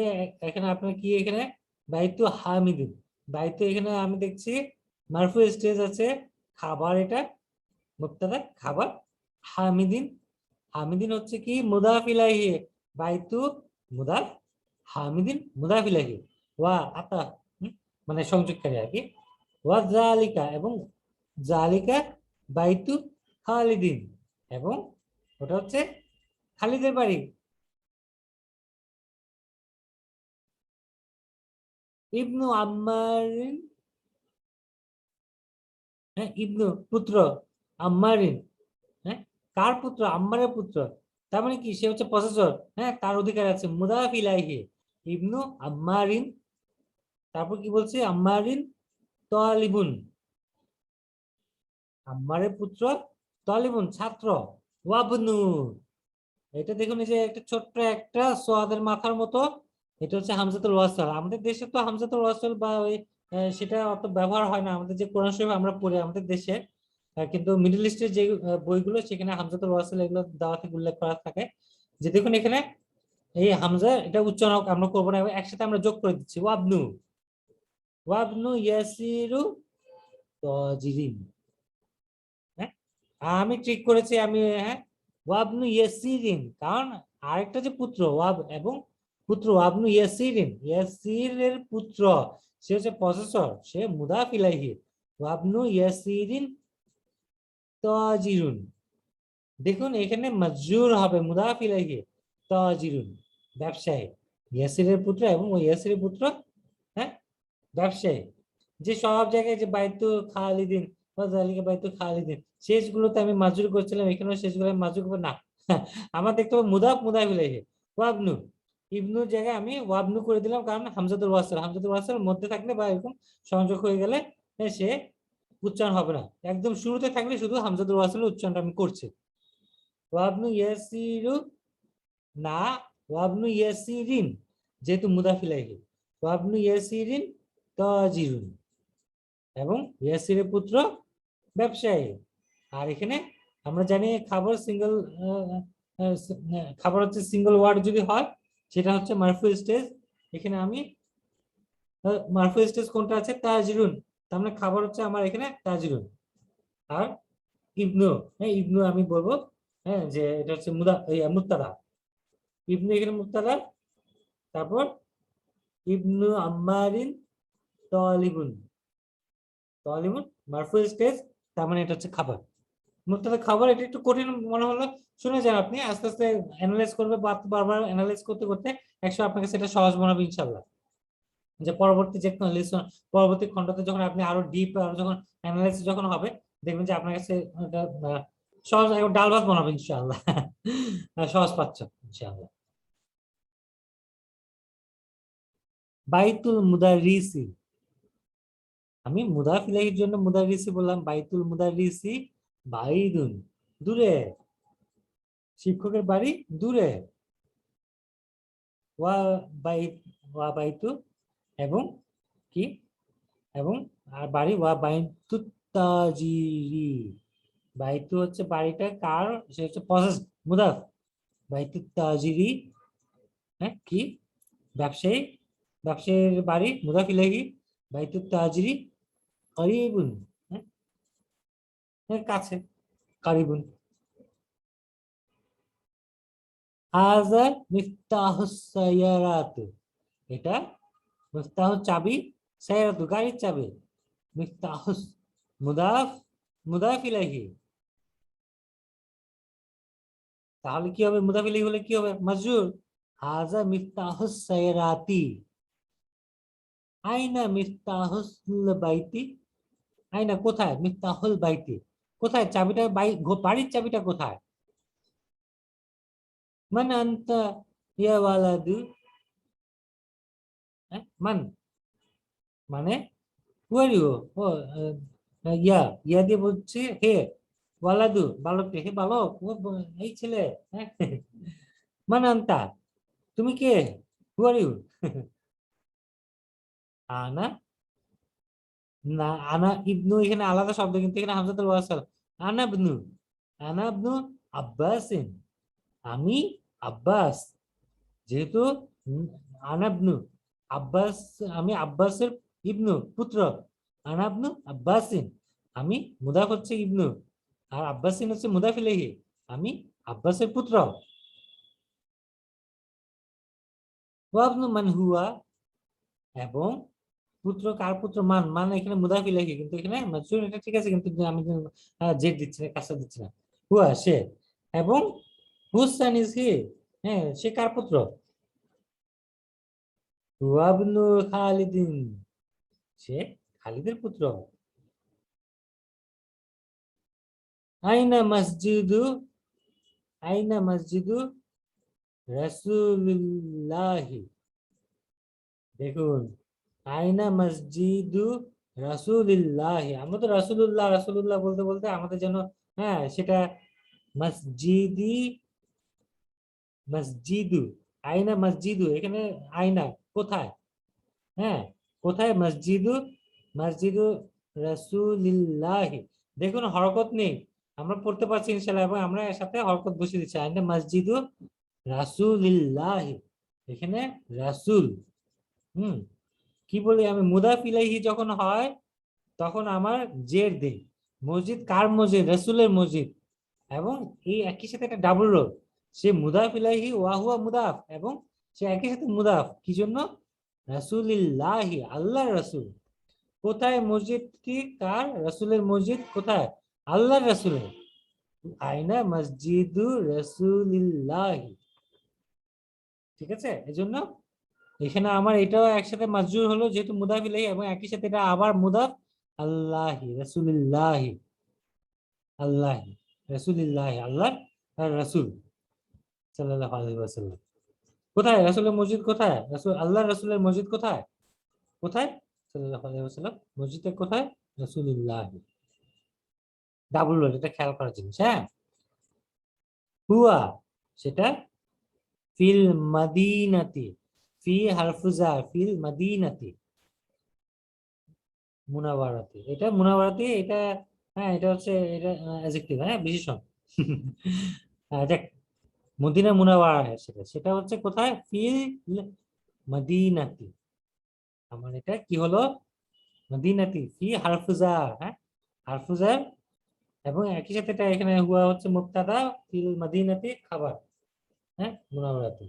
[SPEAKER 1] এখানে আপনার কি এখানে বাইতু হামিদিন, বাইতু এখানে আমি দেখছি মারফু স্টেজ আছে, খাবার এটা মুক্তাদা খাবার, হামিদিন, হামিদিন হচ্ছে কি মুদাফ ইলাইহি, বাইতু মুদাফ, হামিদিন মুদাফ ইলাইহি, ওয়া আতা মানে সংযোগকারী আর কি, ওয়া জালিকা এবং জালিকা বাইতু খালিদিন, এবং ওটা হচ্ছে খালিদের বাড়ি। ইবনু আম্মারিন, হ্যাঁ ইবনু পুত্র, আম্মারিন, হ্যাঁ কার পুত্র, আম্মারের পুত্র, তার মানে কি সে হচ্ছে প্রসেসর, হ্যাঁ তার অধিকার আছে, মুদাফ ইলাইহি ইবনু আম্মারিন, তারপর কি বলছে আম্মারিন তালিবুন, আম্মারের পুত্র তালিবুন ছাত্র, ওয়াবনু, এটা দেখুন এই যে একটা ছোট্ট একটা সোয়াদের মাথার মতো, এটা হচ্ছে হামজাতুল ওয়াসল। আমাদের দেশে তো হামজাতুল ওয়াসল বা ওই সেটা অত ব্যবহার হয় না, আমাদের যে কোরআন শরীফ আমরা পড়ি আমাদের দেশে, কিন্তু মিডল ইস্টের যে বইগুলো সেখানে হামজাতুল ওয়াসল এগুলো দেওয়া থেকে উল্লেখ করা থাকে। যে দেখুন এখানে এই হামজা এটা উচ্চারণ আমরা করবো না, একসাথে আমরা যোগ করে দিচ্ছি, ওয়াবনু, ওয়াবনু ইয়াসিরু তাজিরিন, হ্যাঁ আমি ঠিক করেছি আমি, হ্যাঁ ওয়াবনু ইয়াসিরিন, কারণ আরেকটা যে পুত্র ওয়াব এবং পুত্র, ওয়াবনু ইয়াসিরিন, ইয়াসিরের পুত্র, সে হচ্ছে পসেসর, সে মুদাফ ইলাইহি, ওয়াবনু ইয়াসিরিন তাজিরুন, দেখুন এখানে মাজরুর হবে মুদাফ ইলাইহি, তাজিরুন ব্যবসায়ী, ইয়াসিরের পুত্র এবং ওই ইয়াসিরের পুত্র, হ্যাঁ ব্যবসায়ী। যে সব জায়গায় যে বাইতু খালিদিন বাইতু খালিদিন শেষগুলোতে আমি মাজুর করছিলাম, এখানেও শেষগুলো আমি মাজুর করবো না, আমার দেখতে হবে মুদাফ মুদাফ ইলাইহি, ওয়াবনু, ইবনুর জায়গায় আমি ওয়াবনু করে দিলাম, কারণ হামজাতুল ওয়াসল, হামজাতুল ওয়াসল মধ্যে থাকলে বা এরকম সংযোগ হয়ে গেলে সে উচ্চারণ হবে না, একদম শুরুতে থাকলে শুধু হামজাতুল ওয়াসলের উচ্চারণটা আমি করছি। ওয়াবনু ইয়াসিরু না, ওয়াবনু ইয়াসিরিন যেহেতু মুদাফ ইলাইহি, ওয়াবনু ইয়াসিরিন তাজিরুন, এবং ইয়াসিরের পুত্র ব্যবসায়ী। আর এখানে আমরা জানি খাবার সিঙ্গেল, খাবার হচ্ছে সিঙ্গেল ওয়ার্ড যদি হয় সেটা হচ্ছে মারফু স্টেজ, এখানে আমি মারফু স্টেজ কোনটা আছে তাজিরুন, তার মানে খাবার হচ্ছে আমার এখানে তাজিরুন। আর ইবনু, হ্যাঁ ইবনু আমি বলবো, হ্যাঁ যে এটা হচ্ছে মুত্তাদা, ইবনু এখানে মুত্তাদা, তারপর ইবনু আম্মারিন তালিবুন, তালিবুন মারফু স্টেজ, তার মানে এটা হচ্ছে খাবার, মুক্তাদা খাবার। এটা একটু কঠিন মনে হলো, শুনে যান আপনি আস্তে আস্তে অ্যানালাইজ করবে, বারবার অ্যানালাইজ করতে করতে একশো আপনাকে সেটা সহজ মনে হবে ইনশাল্লাহ। যে পরবর্তী যে লেসন, পরবর্তী খণ্ডতে যখন আপনি আরো ডিপ আরো যখন অ্যানালাইজ যখন হবে, দেখবেন যে আপনার কাছে সহজ ডাল ভাত মনে হবে ইনশাল্লাহ, সহজ পাচ্ছ ইনশাল্লাহ। বাইতুল মুদারিসি, আমি মুদাফ ইলাইহির জন্য মুদারিসি বললাম, বাইতুল মুদারিসি বাইদুন দূরে, শিক্ষকের বাড়ি দূরে, ওয়া বাই, ওয়া বাইতু এবং কি, এবং আর বাড়ি, ওয়া বাইতু তাজিরি, বাইতু হচ্ছে বাড়িটা কার, সে হচ্ছে পসেস মুদাফ, বাইতু তাজিরি, হ্যাঁ কি ব্যবসায়ী, ব্যবসায়ীর বাড়ি মুদাফ ইলাইহি, বাইতু তাজিরি করিবুন, হ্যাঁ কাছে, করিবুন। হাজা মিফতাহুস সাইয়ারাত, এটা মিফতাহ চাবি, সাইয়ারাত গাড়ির চাবি, মিফতাহুস মুদাফ মুদাফ ইলাইহি, তাহলে কি হবে? মুদাফ ইলাইহি হলে কি হবে? মাজরুর। হাজা মিফতাহুস সাইরাতি। আইনা মিফতাহুল বাইতি। আইনা কোথায়? মিফতাহুল বাইতি কোথায়? চাবিটা বাড়ির চাবিটা কোথায়? মান আনতা ইয়া ওয়ালাদু। মান মানে হু আর ইউ? ও ইয়া ইয়া দিয়ে বলছি হে। ওয়ালাদু বালকটি, হে বালক, ও এই ছেলে। হ্যাঁ, মান আনতা তুমি কে? হু আর ইউ? আনা না, আনা ইবনু এখানে আলাদা শব্দ, কিন্তু এখানে হামজাতুল ওয়াসাল। আনা ইবনু, আনা ইবনু আব্বাসিন, আমি আব্বাস। যেহেতু উম, আনা ইবনু আব্বাস, আমি আব্বাসের ইবনু পুত্র। আনা ইবনু আব্বাসিন, আমি মুদাফ হচ্ছে ইবনু, আর আব্বাসিন হচ্ছে মুদাফ ইলাইহি, আমি আব্বাসের পুত্র। ওয়া ইবনু মান হুয়া, এবং পুত্র কার পুত্র? মান, মান এখানে মুদাফ ইলাইহি, কিন্তু এখানে মাজরুর, এটা ঠিক আছে, কিন্তু আমি জেড দিচ্ছি না, কাজটা দিচ্ছি না। হুয়া সে, এবং হুজ সন ইজ হি, হ্যাঁ সে কার পুত্র? হুয়া ইবনু খালিদিন, সে খালিদের পুত্র। আইনা মসজিদু, আইনা মসজিদু রাসূলিল্লাহি। দেখুন, আইনা মসজিদু রাসূলিল্লাহি, আমরা তো রাসূলুল্লাহ রাসূলুল্লাহ বলতে বলতে আমাদের যেন, হ্যাঁ সেটা মসজিদি, মসজিদু, আইনা মসজিদু, এখানে আইনা কোথায়? হ্যাঁ কোথায়? মসজিদু, মসজিদু রাসূলিল্লাহি। দেখুন হরকত নেই, আমরা পড়তে পারছি ইনশাআল্লাহ, এবং আমরা এর সাথে হরকত বসিয়ে দিচ্ছি। আইনা মসজিদু রাসূলিল্লাহি, এখানে রাসূল। হুম, কি বলি আমি? মুদাফ ইলাইহি যখন হয় তখন আমার জের দেই। মসজিদ কার মসজিদ? রাসূলের মসজিদ। এবং এই একই সাথে একটা ডাবল রোল, সে মুদাফ ইলাইহি ওয়া হুয়া মুদাফ, এবং সে একই সাথে মুদাফ কি জন্য? রাসূলিল্লাহি, আল্লাহর রাসূল। কোথায় মসজিদটি? কার? রাসূলের মসজিদ কোথায়? আল্লাহর রাসূলের। আইনা মসজিদু রাসূলিল্লাহি। ঠিক আছে, এজন্য এখানে আমার এটাও একসাথে মাজরুর হলো, যেহেতু মুদাফ ইলাইহি, এবং একই সাথে এটা আবার মুদাফ। আল্লাহি রাসূলিল্লাহি, আল্লাহি রাসূলিল্লাহি, আল্লাহ আর রাসূল সাল্লাল্লাহু আলাইহি ওয়াসাল্লাম। কোথায় রাসূলের মসজিদ? কোথায় রাসূল, আল্লাহর রাসূলের মসজিদ কোথায়? কোথায়? সাল্লাল্লাহু আলাইহি ওয়াসাল্লাম মসজিদটা কোথায়? রাসূলিল্লাহি। ডাবল রোল, এটা খেয়াল করার জিনিস। হ্যাঁ, হুয়া সেটা ফিল মাদিনাতি, ফি হারফুজা, ফিল মাদিনাতি মুনাওয়ারাতি, এটা মুনাওয়ারাতি, এটা হ্যাঁ এটা হচ্ছে, এটা অ্যাডজেক্টিভ, হ্যাঁ বিশেষণ। এটা মদিনা মুনাওয়ারা, সেটা সেটা হচ্ছে কোথায়? ফিল মদিনাতি, আমার এটা কি হলো? মদিনাতি ফি হারফুজা, হ্যাঁ হারফুজা, এবং একই সাথে এটা এখানে হুয়া হচ্ছে মুবতাদা, ফিল মদিনাতি খাবার, হ্যাঁ মুনাওয়ারাতি।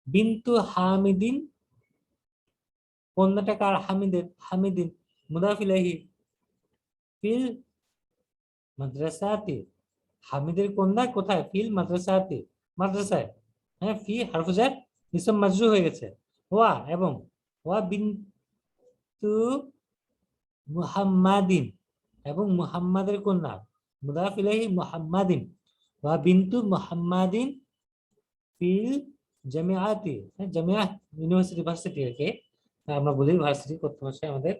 [SPEAKER 1] বিনতু হামিদিন, কন্যাটা কার? হামিদের, হামিদিন মুদাফ ইলাইহি, ফিল মাদ্রাসাতে, হামিদের কন্যা কোথায়? ফিল মাদ্রাসাতে, মাদ্রাসায়। হ্যাঁ ফি হারফুজার ইসম মাজরুর হয়ে গেছে। ওয়া, এবং ওয়া বিনতু মুহাম্মাদিন, এবং মুহাম্মাদের কন্যা, মুদাফ ইলাইহি মুহাম্মাদিন, ওয়া বিনতু মুহাম্মাদিন ফিল জামিআতি, হ্যাঁ জামিআ ইউনিভার্সিটি, ভার্সিটি একে আমরা বলি ভার্সিটি করতে হচ্ছে আমাদের।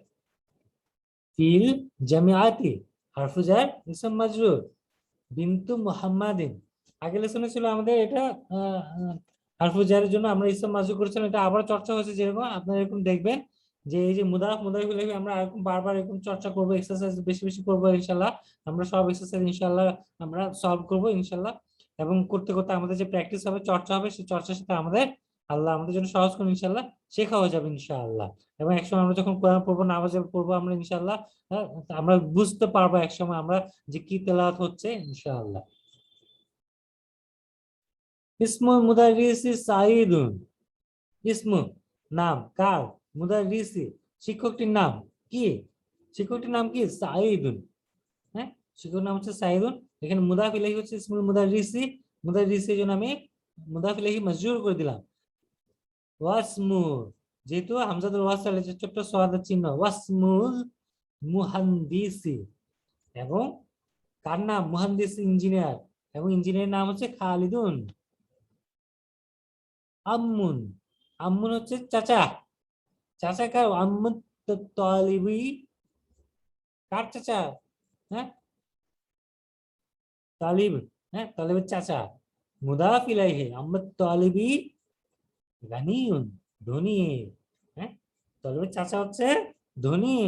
[SPEAKER 1] ফিল জামিআতি হারফুজার ইসম মাজরুর, বিনতু মুহাম্মাদিন। আগে লেসনে ছিল আমাদের এটা হারফুল জারের জন্য আমরা ইসম মাজরুর করেছিলাম, এটা আবার চর্চা হয়েছে, যেরকম আপনারা এরকম দেখবেন যে এই যে মুদাফ মুদাফ ইলাইহি আমরা এরকম বারবার এরকম চর্চা করব, এক্সারসাইজ বেশি বেশি করব ইনশাআল্লাহ। আমরা সব এক্সারসাইজ ইনশাআল্লাহ আমরা সলভ করব ইনশাআল্লাহ, এবং করতে করতে আমাদের যে প্র্যাকটিস হবে, চর্চা হবে, সেই চর্চার সাথে আমাদের আল্লাহ আমাদের জন্য সহজ করে ইনশাআল্লাহ, শেখা হয়ে যাবে ইনশাআল্লাহ। এবং একসময় আমরা যখন কোরআন পড়বো, নামাজ পড়বো আমরা ইনশাআল্লাহ, আমরা বুঝতে পারবো একসময় আমরা যে কি তেলাওয়াত হচ্ছে ইনশাআল্লাহ। ইসমুল মুদারিসি সাইদুন। ইসমু নাম কার, মুদারিসি শিক্ষকটির নাম কি, শিক্ষকটির নাম কি সাইদুন। হ্যাঁ, শিক্ষকের নাম হচ্ছে সাইদুন। এখানে মুদাফ ইলাইহি হচ্ছে ইসমুল মুদারিসি, মুদারিসি জন্য আমি মুদাফ ইলাইহি মাজরুর করে দিলাম। ওয়াসমু, যেহেতু হামজাতুল ওয়াসল যে ছোট্ট সোয়াদের চিহ্ন, ওয়াসমুল মুহান্দিসি, এবং কার নাম, মুহান্দিস ইঞ্জিনিয়ার, এবং ইঞ্জিনিয়ারের নাম হচ্ছে খালিদুন। আম্মুন, আম্মুন হচ্ছে চাচা, চাচা কার, আম্মুন তালিবি কার চাচা, হ্যাঁ তালিব, হ্যাঁ তালিবের চাচা। মুদাফ ইলাইহি আম্মুত তালিবি গানিউন, ধনী, হ্যাঁ তালিবের চাচা হচ্ছে ধনী।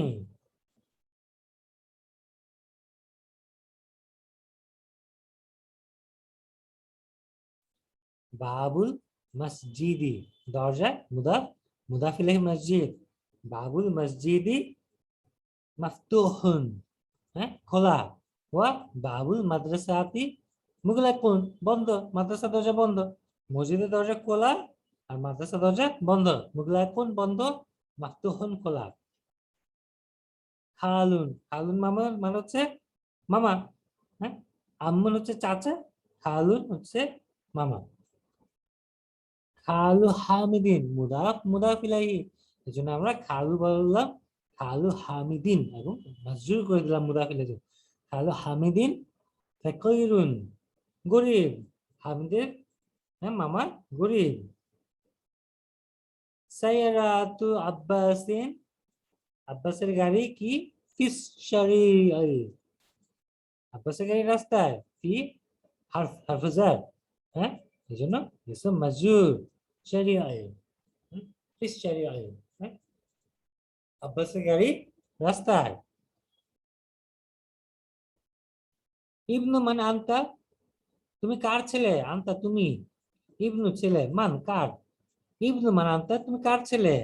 [SPEAKER 1] বাবুল মসজিদি, দরজা, মুদাফ, মুদাফ ইলাইহি মসজিদ, বাবুল মসজিদি মাফতুহুন, হ্যাঁ খোলা, ওয়া বাবুল মাদ্রাসাতি মুগলাকুন, বন্ধ, মাদ্রাসা দরজা বন্ধ। মসজিদের দরজা খোলা আর মাদ্রাসা দরজা বন্ধ। মুগলাকুন বন্ধ, মাফতুহুন খোলা। খালুন, খালুন মামা মানে হচ্ছে মামা, হ্যাঁ আম্মুন হচ্ছে চাচা, খালুন হচ্ছে মামা। খালু হামিদিন, মুদাফ মুদাফ ইলাইহি, এই জন্য আমরা খালু বললাম, খালু হামিদিন, এবং মাজরুর করে দিলাম মুদাফ ইলাইহি। খালু হামিদিন ফাকিরুন, গরিব, হামিদের হ্যাঁ মামা গরিব। সাইয়ারাতু আব্বাসিন, আব্বাসের গাড়ি কি, ফিস শারিআই, আব্বাসের গাড়ি রাস্তায়, ফি হারফাজার, হ্যাঁ এই জন্য ইসম মাজরুর, শারিআই, ফিস শারিআই, হ্যাঁ আব্বাসের গাড়ি রাস্তায়। ইবনু মানে আনতা, তুমি কার ছেলে, আনতা তুমি, ইবনু ছেলে, মান কার, ইবনু মানে আনতা তুমি কার ছেলে,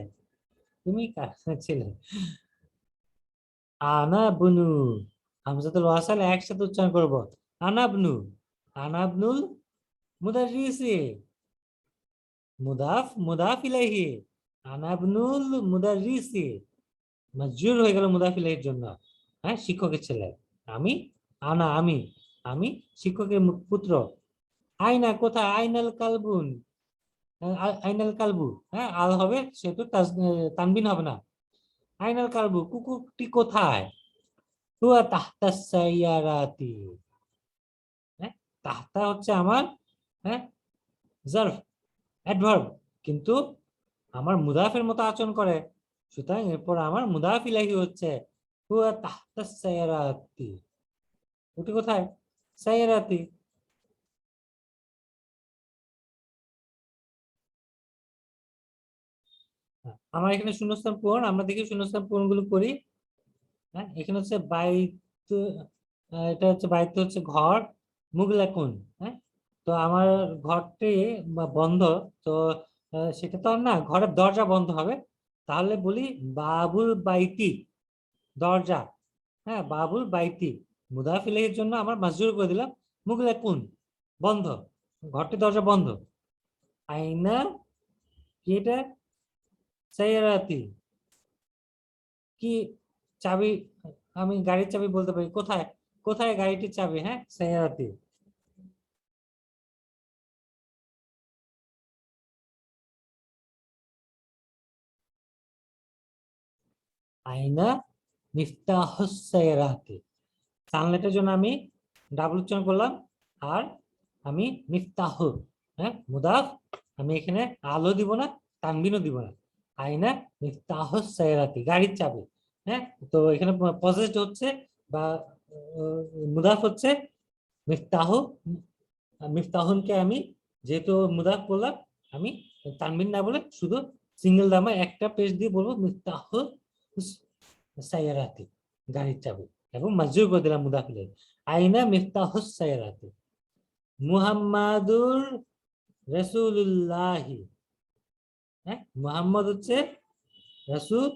[SPEAKER 1] তুমি কার ছেলে। আনা বুনু, হামজাতুল ওয়াসাল একসাথে উচ্চারণ করব, আনাবনু, আনাবনুল মুদাররিসি, মুদাফ মুদাফ ইলাইহি, আনাবনুল মুদাররিসি, মাজরুর হয়ে গেল মুদাফ ইলাইহির জন্য, হ্যাঁ শিক্ষকের ছেলে। আমি, আনা আমি, আমি শিক্ষকের পুত্র। আয়না কোথায়, আইনাল কালবুন, আইনাল কালবু, হ্যাঁ আল হবে সেহেতু তানবিন হবে না। আইনাল কালবু, কুকুরটি কোথায়, হুয়া তাহতা সাইয়ারাতি, হ্যাঁ তাহতা হচ্ছে আমার, হ্যাঁ জার্ফ, অ্যাডভার্ব, কিন্তু আমার মুদাফের মতো আচরণ করে, সুতরাং এরপর আমার মুদাফ ইলাহি হচ্ছে হুয়া তাহতা সাইয়ারাতি, ওটি কোথায়, সাইয়ারাতি। আমার এখানে শূন্যস্থান পূরণ, আমরা দেখি শূন্যস্থান পূরণ গুলো করি। হ্যাঁ এখানে হচ্ছে বাইত, এটা হচ্ছে বাইত হচ্ছে ঘর, মুগলাকুন, হ্যাঁ তো আমার ঘরটি বন্ধ, তো সেটা তো আর না, ঘরের দরজা বন্ধ হবে, তাহলে বলি বাবুল বাইতি, দরজা, হ্যাঁ বাবুল বাইতি, মুদাফ ইলাইহির জন্য আমার মাজরুর করে দিলাম, মুগলাকুন বন্ধ, ঘরটি দরজা বন্ধ। আইনা কি এটা, সাইয়ারাতি কি, চাবি, আমি গাড়ির চাবি বলতে পারি, কোথায়, কোথায় গাড়িটির চাবি, হ্যাঁ সাইয়ারাতি। আইনা মিফতাহুস সাইয়ারাতি, সানলাইটের জন্য আমি ডাবল উচ্চারণ করলাম, আর আমি মিফতাহু, হ্যাঁ মুদাফ, আমি এখানে আলো দিব না, তানবিনও দিব না। আইনা মিফতাহুস সাইয়ারাতি, গাড়ির চাবি, হ্যাঁ তো এখানে পজেসড হচ্ছে বা মুদাফ হচ্ছে মিফতাহু, মিফতাহুনকে আমি যেহেতু মুদাফ বললাম, আমি তানবিন না বলে শুধু সিঙ্গেল দামে একটা পেজ দিয়ে বলবো মিফতাহু সাইয়ারাতি, গাড়ির চাবি, এবং মাজরুর করে দিলাম মুদাফ ইলাইহি। আইনা মিফতাহুস সাইয়ারাতি, মুহাম্মাদুর রাসূলুল্লাহি, হ্যাঁ মুহাম্মদ হচ্ছে রাসূল,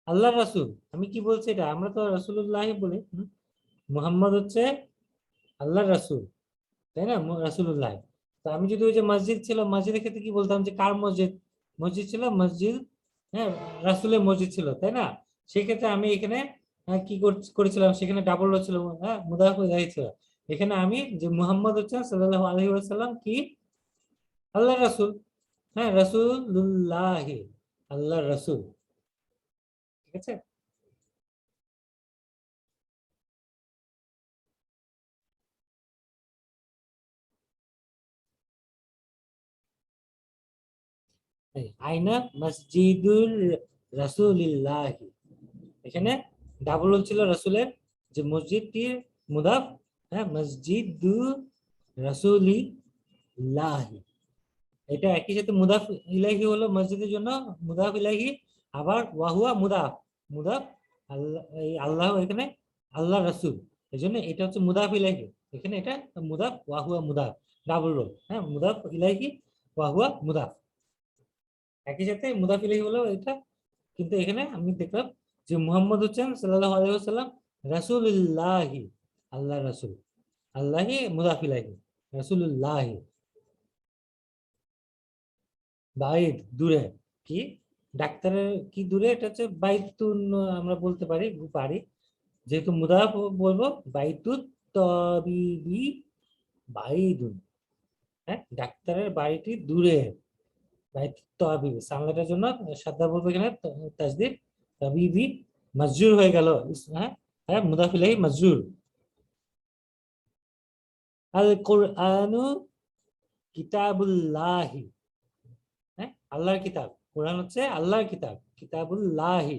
[SPEAKER 1] আল্লাহর রাসূল, আমি কি বলছি এটা, আমরা তো রাসূলুল্লাহি বলি, মুহাম্মদ হচ্ছে আল্লাহর রাসূল, তাই না, রাসূলুল্লাহ। তো আমি যদি ওই যে মসজিদ ছিল, মসজিদের ক্ষেত্রে কি বলতাম যে কার মসজিদ, মসজিদ ছিল মসজিদ, হ্যাঁ রাসূলের মসজিদ ছিল, তাই না? সেই ক্ষেত্রে আমি এখানে কি করেছিলাম, সেখানে ডাবল র ছিল, হ্যাঁ মুদাফ ইলাইহি ছিল। এখানে আমি যে মুহাম্মদ হচ্ছে সাল্লাল্লাহু আলাইহি ওয়াসাল্লাম কি আল্লাহ রাসূল, হ্যাঁ রাসূলুল্লাহ, আল্লাহ রাসূল, ঠিক আছে। এই, আইনা মসজিদুল রাসূলিল্লাহ, এখানে ডাবল ছিল রাসূলের যে মসজিদটির মুদাফ, হ্যাঁ মসজিদু রাসূলিল্লাহ, এটা একই সাথে মুদাফ ইলাইহি হলো মসজিদের জন্য মুদাফ ইলাইহি, আবার ওয়াহুয়া মুদাফ, মুদাফ আল্লাহ, এই আল্লাহ এখানে আল্লাহ রাসূল, এই জন্য এটা হচ্ছে মুদাফ ইলাইহি, এখানে এটা মুদাফ ওয়াহুয়া মুদাফ, ডাবল রোল, হ্যাঁ মুদাফ ইলাইহি ওয়াহুয়া মুদাফ, একই সাথে মুদাফ ইলাইহি হলো এটা। কিন্তু এখানে আমি দেখলাম যে মুহাম্মদ হচ্ছেন সাল্লাল্লাহু আলাইহি ওয়াসাল্লাম রাসূলুল্লাহি, আল্লাহ রাসূল, আল্লাহি মুদাফ ইলাইহি, রাসূলুল্লাহি। বাইদ দূরে, কি ডাক্তারের কি দূরে, এটা হচ্ছে বাইতুন, আমরা বলতে পারি পারি, যেহেতু মুদাফ বলবো বাইতুত তবিবি বাইদুন, হ্যাঁ ডাক্তারের বাড়িটি দূরে, বাইতুত তবিবি সামলাটার জন্য সাদা বলবো এখানে তাসদিদ, তবিবি মজরুর হয়ে গেল, হ্যাঁ হ্যাঁ মুদাফ ইলাইহি মজরুর। আল কোরআনু কিতাবুল্লাহি, হ্যাঁ আল্লাহর কিতাব, কোরআন হচ্ছে আল্লাহর কিতাব, কিতাবুল্লাহি,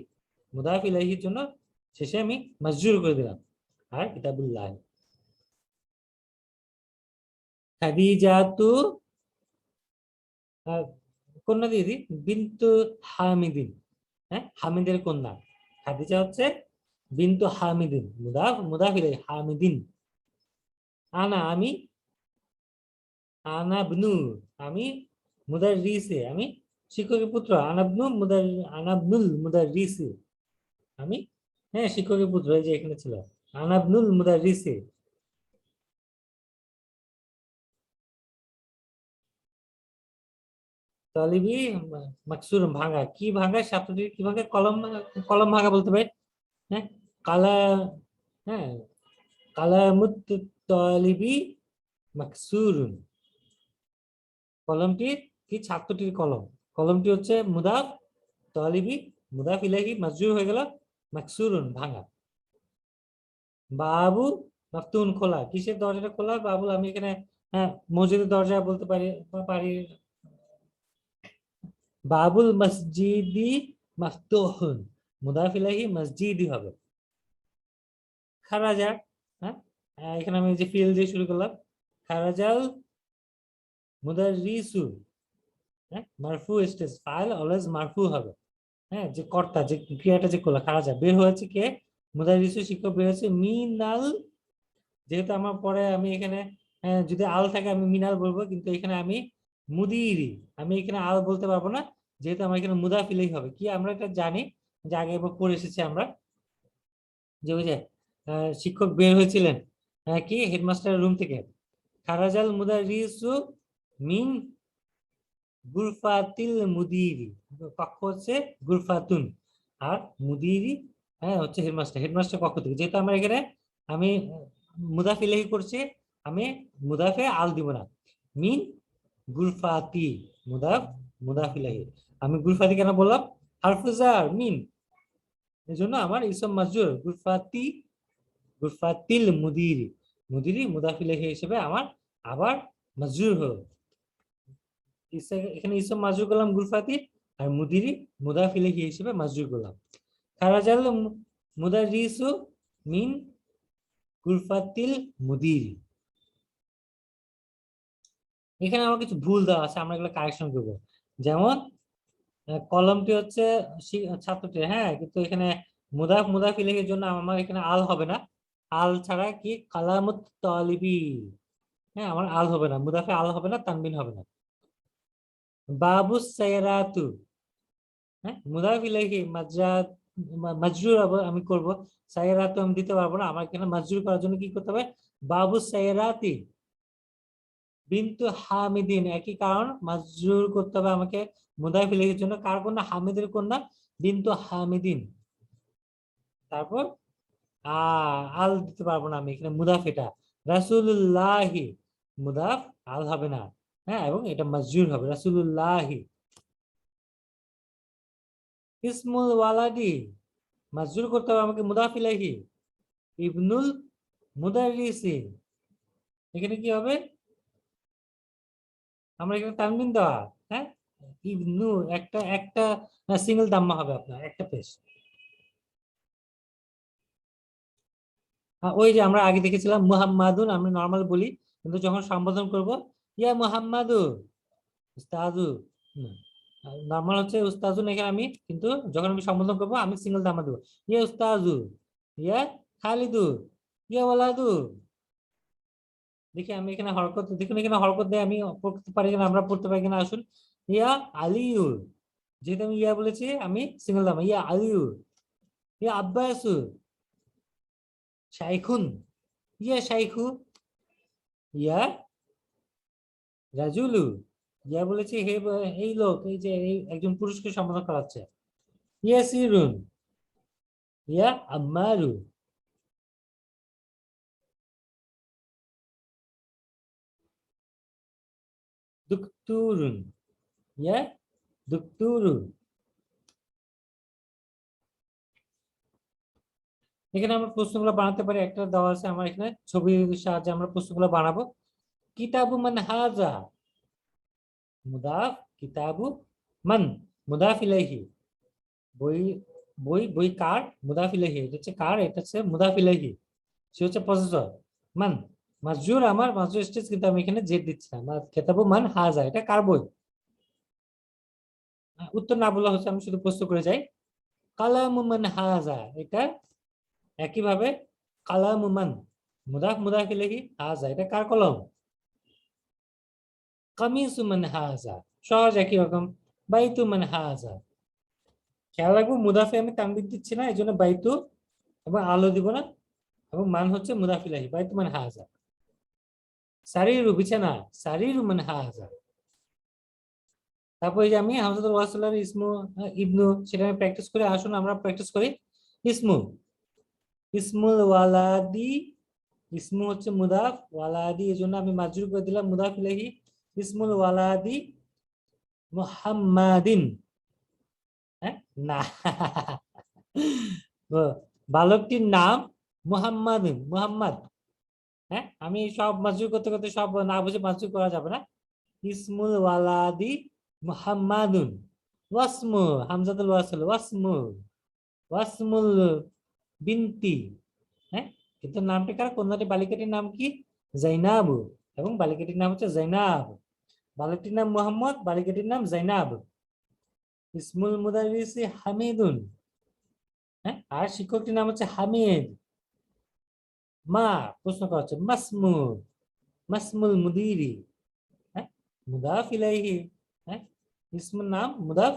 [SPEAKER 1] মুদাফ ইলাইহির জন্য শেষে আমি মজরুর করে দিলাম, আর কিতাবুল্লাহ। খাদিজাতু, আহ, কন্যা দিয়ে দিই, বিন্তু হামিদিন, হ্যাঁ হামিদের কন্যা, খাদিজা হচ্ছে বিন্তু হামিদিন, মুদাফ মুদাফ ইলাইহি হামিদিন। আনা আমি, আনাবনু আমি, মুদাররিসে আমি শিক্ষকের পুত্র, আনাবনু মুদার, আনাবনুল মুদাররিসে আমি, হ্যাঁ শিক্ষকের পুত্র, এই যে এখানে ছিল আনাবনুল মুদাররিসে। তালিবি মাকসুর ভাঙা, কি ভাঙা শব্দটি কি ভাঙা, কলম, কলম ভাঙা বলতে পারি, হ্যাঁ কালা, হ্যাঁ কালামুত তালিবি মাকসুরুন, কলমটি কি ছাত্রটির কলম, কলমটি হচ্ছে মুদাফ, তালিবি মুদাফ ইলাইহি মাজরুর হয়ে গেল, মাকসুরুন ভাঙা। বাবু মাফতুন খোলা, কিসের দরজাটা খোলা, বাবুল আমি এখানে হ্যাঁ মসজিদের দরজা বলতে পারি, পারি, বাবুল মসজিদি মাফতুহুন, মুদাফ ইলাইহি মসজিদি হবে। খারাজা, হ্যাঁ এখানে আমি যে ফিল দিয়ে শুরু করলাম, খারাজাল মুদাররিসু, হ্যাঁ মারফু স্টেজ, ফাইল অলওয়েজ মারফু হবে, হ্যাঁ যে কর্তা যে ক্রিয়াটা যে করলো, খারাজা বের হয়েছে কে, মুদাররিসু শিক্ষক বের হয়েছে, মিনাল, যেহেতু আমার পরে আমি এখানে যদি আল থাকে আমি মিনাল বলবো, কিন্তু এখানে আমি মুদিরি, আমি এখানে আল বলতে পারবো না, যেহেতু আমার এখানে মুদাফিলেই হবে, কি আমরা এটা জানি যে আগে একবার পড়ে এসেছি আমরা, যে ওই যে শিক্ষক বের হয়েছিলেন কি হেডমাস্টারের রুম থেকে, খারাজাল মুদারিসু মিন গুরফাতিল মুদিরি, কক্ষ হচ্ছে গুরফাতুন, আর মুদিরি হ্যাঁ হচ্ছে হেডমাস্টার, হেডমাস্টার কক্ষ থেকে, যেহেতু আমরা এখানে আমি মুদাফ ইলাইহি করছি, আমি মুদাফে আল দিব না, মিন গুরফাতি, মুদাফ মুদাফ ইলাইহি, আমি গুরফাতি কেন বললাম, হারফুজার মিন, এই জন্য আমার ইসম মাজরুর গুরফাতি, গুরফাতিল মুদিরি, মুদিরি মুদাফ ইলাইহি হিসেবে আমার আবার মাজরুর হলো, এখানে ইসম মাজরুর করলাম গুরফাতি, আর মুদিরি মুদাফ ইলাইহি হিসেবে মাজরুর করলাম। খারাজাল মুদাররিসু মিন গুরফাতিল মুদিরি। এখানে আমার কিছু ভুল দেওয়া আছে, আমরা এগুলো কারেকশন করব, যেমন কলমটি হচ্ছে ছাত্রটি, হ্যাঁ কিন্তু এখানে মুদাফ মুদাফ ইলাইহির জন্য আমার এখানে আল হবে না, আল ছাড়া কি কালামুত তালিবি, হ্যাঁ আমার আল হবে না, মুদাফে আল হবে না, তানবিন হবে না। বাবুস সাইরাতু, হ্যাঁ মুদাফ ইলাইহি মাজরাত, মাজরুর আমি করব, সাইরাতু আমি দিতে পারবো না, আমার এখানে মাজরুর করার জন্য কি করতে হবে, বাবুস সাইরাতি, বিনতু হামিদিন, একই কারণ, মাজরুর করতে হবে আমাকে মুদাফ ইলাইহির জন্য। কার কন্যা? হামিদের কন্যা, বিনতু হামিদিন। তারপর আল দিতে পারবো না আমি এখানে, মুদাফ এটা। রাসূলুল্লাহি, মুদাফ, আল হবে না। হ্যাঁ, এবং এটা মাজরুর হবে, রাসূলুল্লাহি। ইসমুল ওয়ালাদি, মাজরুর করতে হবে আমাকে মুদাফ ইলাইহি, ইবনুল মুদাররিসি। এখানে কি হবে? আমরা এখানে তানবিন দেওয়া। হ্যাঁ, ইবনু, একটা একটা সিঙ্গেল দাম্মা হবে আপনার, একটা পেশ। ওই যে আমরা আগে দেখেছিলাম মুহাম্মাদুন, আমরা নর্মাল বলি, কিন্তু যখন সম্বোধন করব, ইয়া মুহাম্মাদু, উস্তাজু, নর্মাল হচ্ছে উস্তাজুন এখানে আমি, কিন্তু যখন আমি সম্বোধন করবো আমি সিঙ্গেল দাম্মা দেবো। ইয়া উস্তাজু, ইয়া খালিদু, ইয়া ওয়ালাদু। দেখি আমি এখানে হরকত, দেখুন এখানে হরকত দিয়ে আমি পড়তে পারি কিনা, আমরা পড়তে পারি কিনা, আসুন। ইয়া আলিউ, যেহেতু আমি ইয়া বলেছি আমি সিঙ্গেল দাম্মা, ইয়া আলিউ। ইয়া আব্বাসু, শাইখুন, ইয়া শাইখু, ইয়া রাজুলু, ইয়া বলেছি হে, এই লোক, এই যে এই একজন পুরুষকে সম্বোধন করা হচ্ছে। ইয়াসিরুন, ইয়া আম্মারু। দুকতুরুন, ইয়া দুকতুরু। এখানে আমরা প্রশ্নগুলো বানাতে পারি, একটা দেওয়া আছে আমার এখানে ছবির সাহায্যে আমরা প্রশ্নগুলো বানাবো। কিতাবু মান হাজা, মুদাফ, কিতাবু মান, মুদাফ ইলাইহি। বই, বই কার, মুদাফ ইলাইহি, এটা হচ্ছে কার, এটা হচ্ছে মুদাফ ইলাইহি, সে হচ্ছে পসেসর। মান, মাজরুর, আমার মাজরুর স্টেজ, কিন্তু আমি এখানে জেড দিচ্ছি না। কিতাবু মান হাজা, এটা কার বই? উত্তর না বলা হচ্ছে, আমি শুধু প্রশ্ন করে যাই। কালামু মান হাজা, এটা একইভাবে কালামু মান, মুদাফ মুদাফ ইলাইহি, হাজা এটা কার কলম? কামিসু মান হাজা, সহজ একই রকম। বাইতু মান হাজা, খেয়াল রাখবো মুদাফে আমি তানবির দিচ্ছি না, এই জন্য বাইতু এবং আলো দিব না, এবং মান হচ্ছে মুদাফ ইলাইহি, বাইতু মান হাজা। সারিরু, বিছানা, সারিরু মান হাজা। তারপর এই যে আমি হামজাতুল ওয়াসলের ইসমু, ইবনু, সেটা আমি প্র্যাকটিস করে, আসুন আমরা প্র্যাকটিস করি। ইসমু, ইসমুল ওয়ালাদি, ইসমু হচ্ছে মুদাফ, ওয়ালাদি এই জন্য আমি মাজরুর করে দিলাম মুদাফ ইলাইহি। ইসমুল ওয়ালাদি মুহাম্মাদিন। হ্যাঁ, না, তো বালকটির নাম মুহাম্মাদ, মুহাম্মদ। হ্যাঁ, আমি সব মাজরুর করতে করতে সব না বুঝে মাজরুর করা যাবে না। ইসমুল ওয়ালাদি মুহাম্মাদুন, ওয়াসমু, হামজাতুল ওয়াসল, ওয়াসমু, ওয়াসমুল বিনতি। হ্যাঁ, কিন্তু নামটি কার, কন্যাটি বালিকাটির নাম কি? জাইনাবু, এবং বালিকাটির নাম হচ্ছে জাইনাব। বালকটির নাম মোহাম্মদ, বালিকাটির নাম জাইনাব। ইসমুল মুদারিসি হামিদুন। হ্যাঁ, আর শিক্ষকটির নাম হচ্ছে হামিদ। মা, প্রশ্ন করা হচ্ছে মাসমু, মাসমুল মুদিরি। হ্যাঁ, মুদাফ ইলাইহি। হ্যাঁ, ইসমুল নাম, মুদাফ,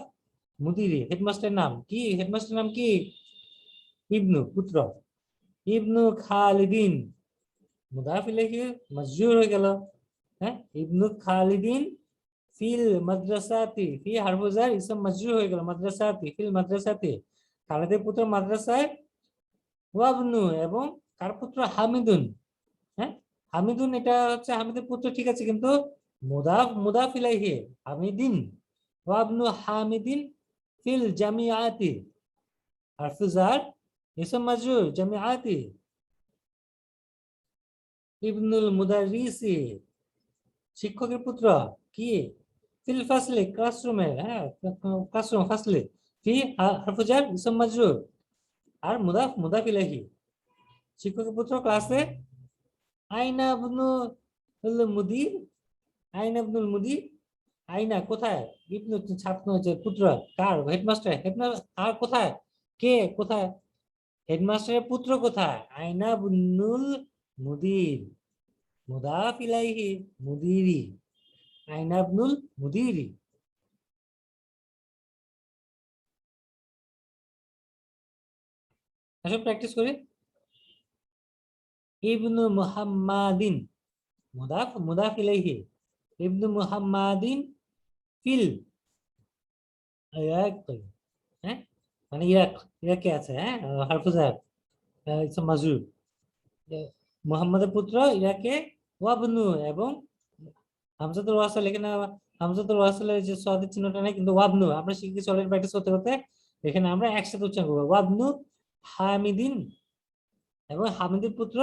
[SPEAKER 1] মুদিরি হেডমাস্টারের নাম কি, হেডমাস্টারের নাম কি? ইবনু, পুত্র। ইবনু খালিদিন, মুদাফ ইলাইহি, মাজরুর হয়ে গেল। হ্যাঁ, ইবনু খালিদিন ফিল মাদ্রাসাতি, ফি হারফু জার, ইসম মাজরুর হয়ে গেল, মাদ্রাসাতি, ফিল মাদ্রাসাতি, খালিদের পুত্র মাদ্রাসায়। ওয়াবনু, এবং কার পুত্র? হামিদুন। হ্যাঁ, হামিদুন এটা হচ্ছে হামিদের পুত্র, ঠিক আছে, কিন্তু মুদাফ, মুদাফ ইলাইহি, হামিদিন। ওয়াবনু হামিদিন ফিল জামিআতি, হারফু জার, ইসম মাজরুর, জামিআতি। ইবনুল মুদাররিসি, শিক্ষকের পুত্র, কি? ফিল ফাসলি, ক্লাসরুমে। হ্যাঁ, ক্লাসরুম, ফাসলি, ফি হারফু জার, ইসম মাজরুর, আর মুদাফ, মুদাফ ইলাইহি। শিক্ষকের পুত্র ক্লাসে। আইনা ইবনু মুদির, আইনা ইবনুল মুদির, আইনা কোথায়? ইবনু ছাত্র, হচ্ছে পুত্র, কার? হেডমাস্টার, হেডমাস্টার আর কোথায়? কে কোথায়? হেডমাস্টারের পুত্র কোথায়? আইনা ইবনুল মুদির, মুদাফ ইলাইহি, মুদিরি, আইনা ইবনুল মুদিরি। আসলে প্র্যাকটিস করি। ইবনু মুহাম্মাদিন, মুদাফ, মুদাফ ইলাইহি, ইবনু মুহাম্মাদিন ফিল ইরাক, হ্যাঁ মানে ইরাক, ইরাকে আছে, হ্যাঁ হারফুজার ইসম মাজরুর, মুহাম্মাদের পুত্র ইরাকে, ওয়াবনু এবং হামজাতুল ওয়াসাল এখানে, হামজাতুল ওয়াসালের যে সাদের চিহ্নটা নেই কিন্তু ওয়াবনু, আমরা শিখেছি অলরেডি প্র্যাকটিস করতে করতে, এখানে আমরা একসাথে উচ্চারণ করবো ওয়াবনু হামিদিন, এবং হামিদের পুত্র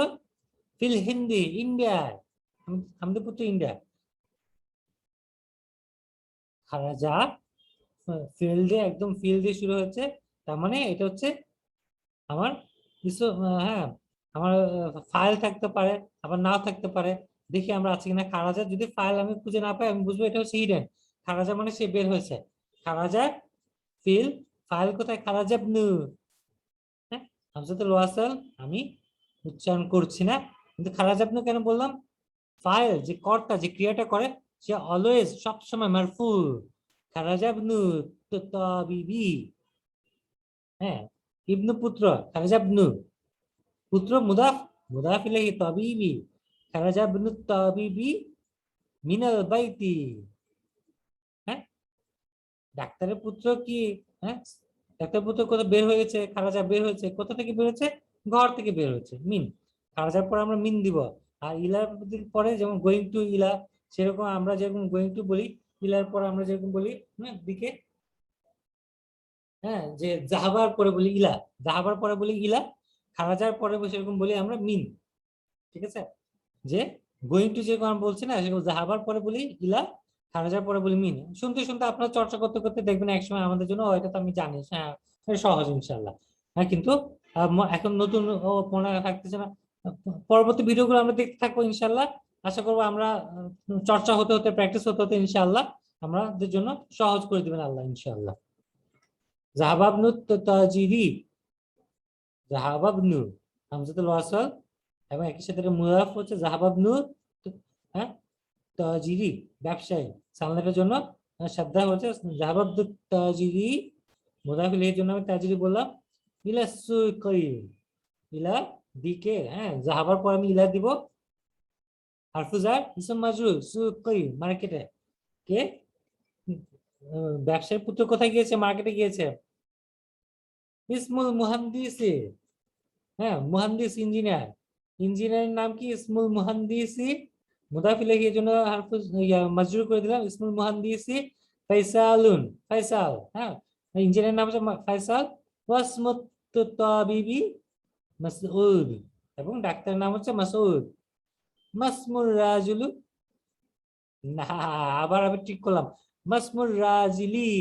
[SPEAKER 1] ফিল হিন্দি ইন্ডিয়ায়, হামিদের পুত্র ইন্ডিয়া, খারাজা ফিল্ডে, একদম ফিল্ডে শুরু হচ্ছে, তার মানে এটা হচ্ছে আমার কিছু হ্যাঁ আমার ফাইল থাকতে পারে, আবার নাও থাকতে পারে, দেখি আমরা আছে কিনা। খারাজা যদি ফাইল আমি খুঁজে না পাই, আমি বুঝবো এটা হচ্ছে হিডেন। খারাজা মানে সে বের হয়েছে, খারাজা ফিল, ফাইল কোথায়, খারাজা ইবনু, হ্যাঁ হামজাতুল ওয়াসাল আমি উচ্চারণ করছি না, কিন্তু খারাজা ইবনু কেন বললাম, ফাইল যে কর্তা যে ক্রিয়াটা করে সে অলওয়েজ সবসময় মারফু, খারাজা ইবনু তাবিবি, হ্যাঁ ইবনু পুত্র, খারাজা ইবনু পুত্র মুদাফ, মুদাফ ইলাইহি তাবিবি, খারাজা ইবনু তাবিবি মিনাল বাইতি, হ্যাঁ ডাক্তারের পুত্র কি, হ্যাঁ ডাক্তারের পুত্র কোথা বের হয়ে গেছে, খারাজা বের হয়েছে, কোথা থেকে বের হয়েছে, ঘর থেকে বের হয়েছে, মিন, খারাজার পর আমরা মিন দিব। আর ইলার পরে যেমন গোয়িং টু ইলা, সেরকম আমরা যেরকম গোয়িং টু বলি, ইলার পর আমরা যেরকম বলি হ্যাঁ দিকে, হ্যাঁ যে জাহাবার পরে বলি ইলা, জাহাবার পরে বলি ইলা, খারাজার পরে সেরকম বলি আমরা মিন, ঠিক আছে। যে গোয়িং টু যেরকম আমরা বলছি না, সেরকম জাহাবার পরে বলি ইলা, খারাজার পরে বলি মিন, শুনতে শুনতে আপনারা চর্চা করতে করতে দেখবেন একসময় আমাদের জন্য এটা তো আমি জানি, হ্যাঁ এটা সহজ ইনশাল্লাহ। হ্যাঁ কিন্তু এখন নতুন মনে থাকতেছে না, পরবর্তী ভিডিওগুলো আমরা দেখতে থাকবো ইনশাল্লাহ। আশা করবো আমরা চর্চা হতে হতে প্র্যাকটিস হতে হতে ইনশাল্লাহ আমাদের জন্য সহজ করে দিবেন আল্লাহ ইনশাল্লাহ। জাহাবাবনু তাজিরি, জাহাবাবনু হামজাতুল ওয়াসাল এবং একই সাথে মুদাফ হচ্ছে জাহাবাবনু, হ্যাঁ তাজিরি ব্যবসায়ী, সামলানোর জন্য শব্দ হচ্ছে জাহাবাবনু তাজিরি, মুদাফ ইলাইহির জন্য আমি তাজিরি বললাম, ইলা সুকই, ইলা দিকে, হ্যাঁ জাহাবার পর আমি ইলা দিব, হারফুজার ইসম মাজরুর, সুকই মার্কেটে, কে ব্যবসায়ী পুত্র কোথায় গিয়েছে, মার্কেটে গিয়েছে, ইসমুল মুহান্দিসি, হ্যাঁ মুহান্দিস ইঞ্জিনিয়ার, ইঞ্জিনিয়ারের নাম কি ইসমুল মুহান্দিসি, মুদাফ ইলাইহি এর জন্য হারফ মাজরুর করে দিলাম, ইসমুল মুহান্দিসি ফাইসালুন, ফাইসাল, হ্যাঁ ইঞ্জিনিয়ারের নাম হচ্ছে ফাইসাল, ওয়াসমুত তাবিবি মাসউদ, এবং ডাক্তারের নাম হচ্ছে মাসউদ, মাসমুর রাজুলু, না আবার আমি ঠিক করলাম, মাসমুর রাজিলি,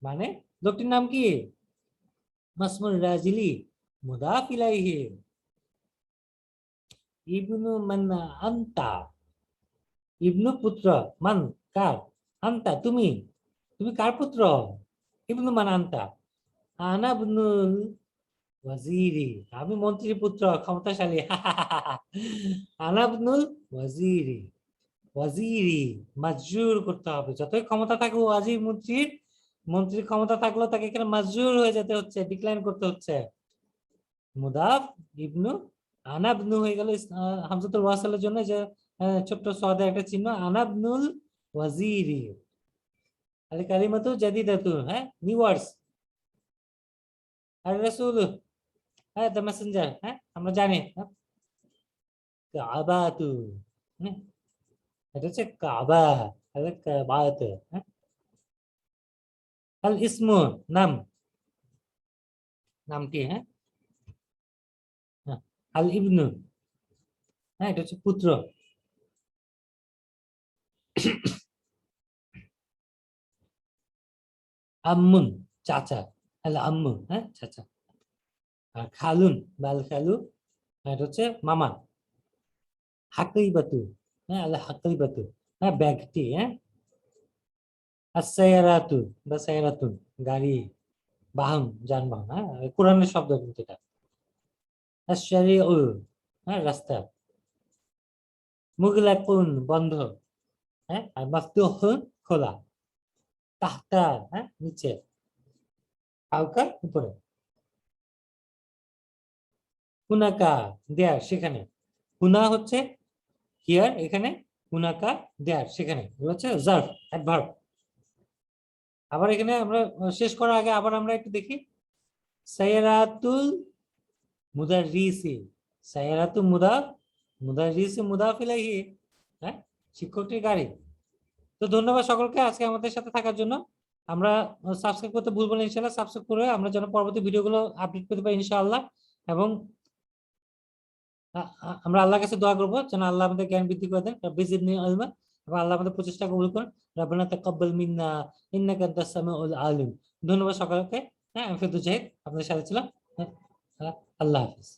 [SPEAKER 1] মানে লোকটির নাম কি, মাসমুর রাজিলি, মুদাফ ইলাইহি, ইবনু মান আনতা, ইবনু পুত্র, মান কার, আনতা তুমি, তুমি কার পুত্র, ইবনু মান আনতা, আনা ইবনুল ওয়াজিরি, আমি মন্ত্রীর পুত্র ক্ষমতাশালী, আনা ইবনুল ওয়াজিরি, ওয়াজিরি মাজরুর করতে হবে, যতই ক্ষমতা থাকবে ওয়াজির মন্ত্রীর, মন্ত্রীর ক্ষমতা থাকলেও তাকে এখানে মাজরুর হয়ে যেতে হচ্ছে, ডিক্লাইন করতে হচ্ছে, মুদাফ ইবনু, আনাবনু হয়ে গেল হামজাতুল ওয়াসালের জন্য যে ছোট্ট সদে একটা চিহ্ন, আনাবনুল ওয়াজিরি, আল কালিমাতু জাদিদাতু, হ্যাঁ নিউ ওয়ার্ডস, আর রাসূল, হ্যাঁ দ্য মেসেঞ্জার, হ্যাঁ আমরা জানি, হ্যাঁ কাবাতু, হ্যাঁ এটা হচ্ছে কাবা, আর কাবাত, হ্যাঁ আল ইসমু নাম, নামটি, হ্যাঁ আল ইবনু, হ্যাঁ এটা হচ্ছে পুত্র, আম্মুন চাচা, আল আম্মু, হ্যাঁ চাচা, আর খালুন বাল খালু, এটা হচ্ছে মামা, হাকিবাতু, হ্যাঁ আল হাকিবাতু, হ্যাঁ ব্যাগটি, হ্যাঁ আসায়ারাতু বা সায়ারাতুন গাড়ি, বাহন যানবাহন, হ্যাঁ কোরআনের শব্দ কিন্তু এটা, আশ-শারিউ, হ্যাঁ রাস্তা, মুগলাকুন বন্ধ, হ্যাঁ আর মাফতুহুন খোলা, তাহতা, হ্যাঁ নিচে, ফাওকা উপরে, হুনাকা দেয়ার সেখানে, হুনা হচ্ছে হিয়ার, এখানে হুনাকা দেয়ার, সেখানে হচ্ছে জার্ভ, অ্যাডভার্ব। আবার এখানে আমরা শেষ করার আগে আবার আমরা একটু দেখি, সাইয়ারাতুল মুদাররিসি, সাইয়ারাতুল মুদাররিসি মুদাফ ইলাইহি, হ্যাঁ, শিক্ষকটির গাড়ি। তো ধন্যবাদ সকলকে আজকে আমাদের সাথে থাকার জন্য। আমরা সাবস্ক্রাইব করতে ভুলবো না, ইনশাআল্লাহ সাবস্ক্রাইব করে আমরা যেন পরবর্তী ভিডিওগুলো আপডেট করতে পারি ইনশাআল্লাহ। এবং আমরা আল্লাহর কাছে দোয়া করবো যেন আল্লাহ আমাদের জ্ঞান বৃদ্ধি করে দেন, বিজিদনি ইলমা, এবং আল্লাহ আমাদের প্রচেষ্টা কবুল করুন। রাব্বানা তাকাব্বাল মিন্না ইন্নাকা আনতাস সামিউল আলিম। ধন্যবাদ সকলকে। হ্যাঁ, আমি ফেরদৌস জাহিদ আপনাদের সাথে ছিলাম। হ্যাঁ, আল্লাহ হাফেজ।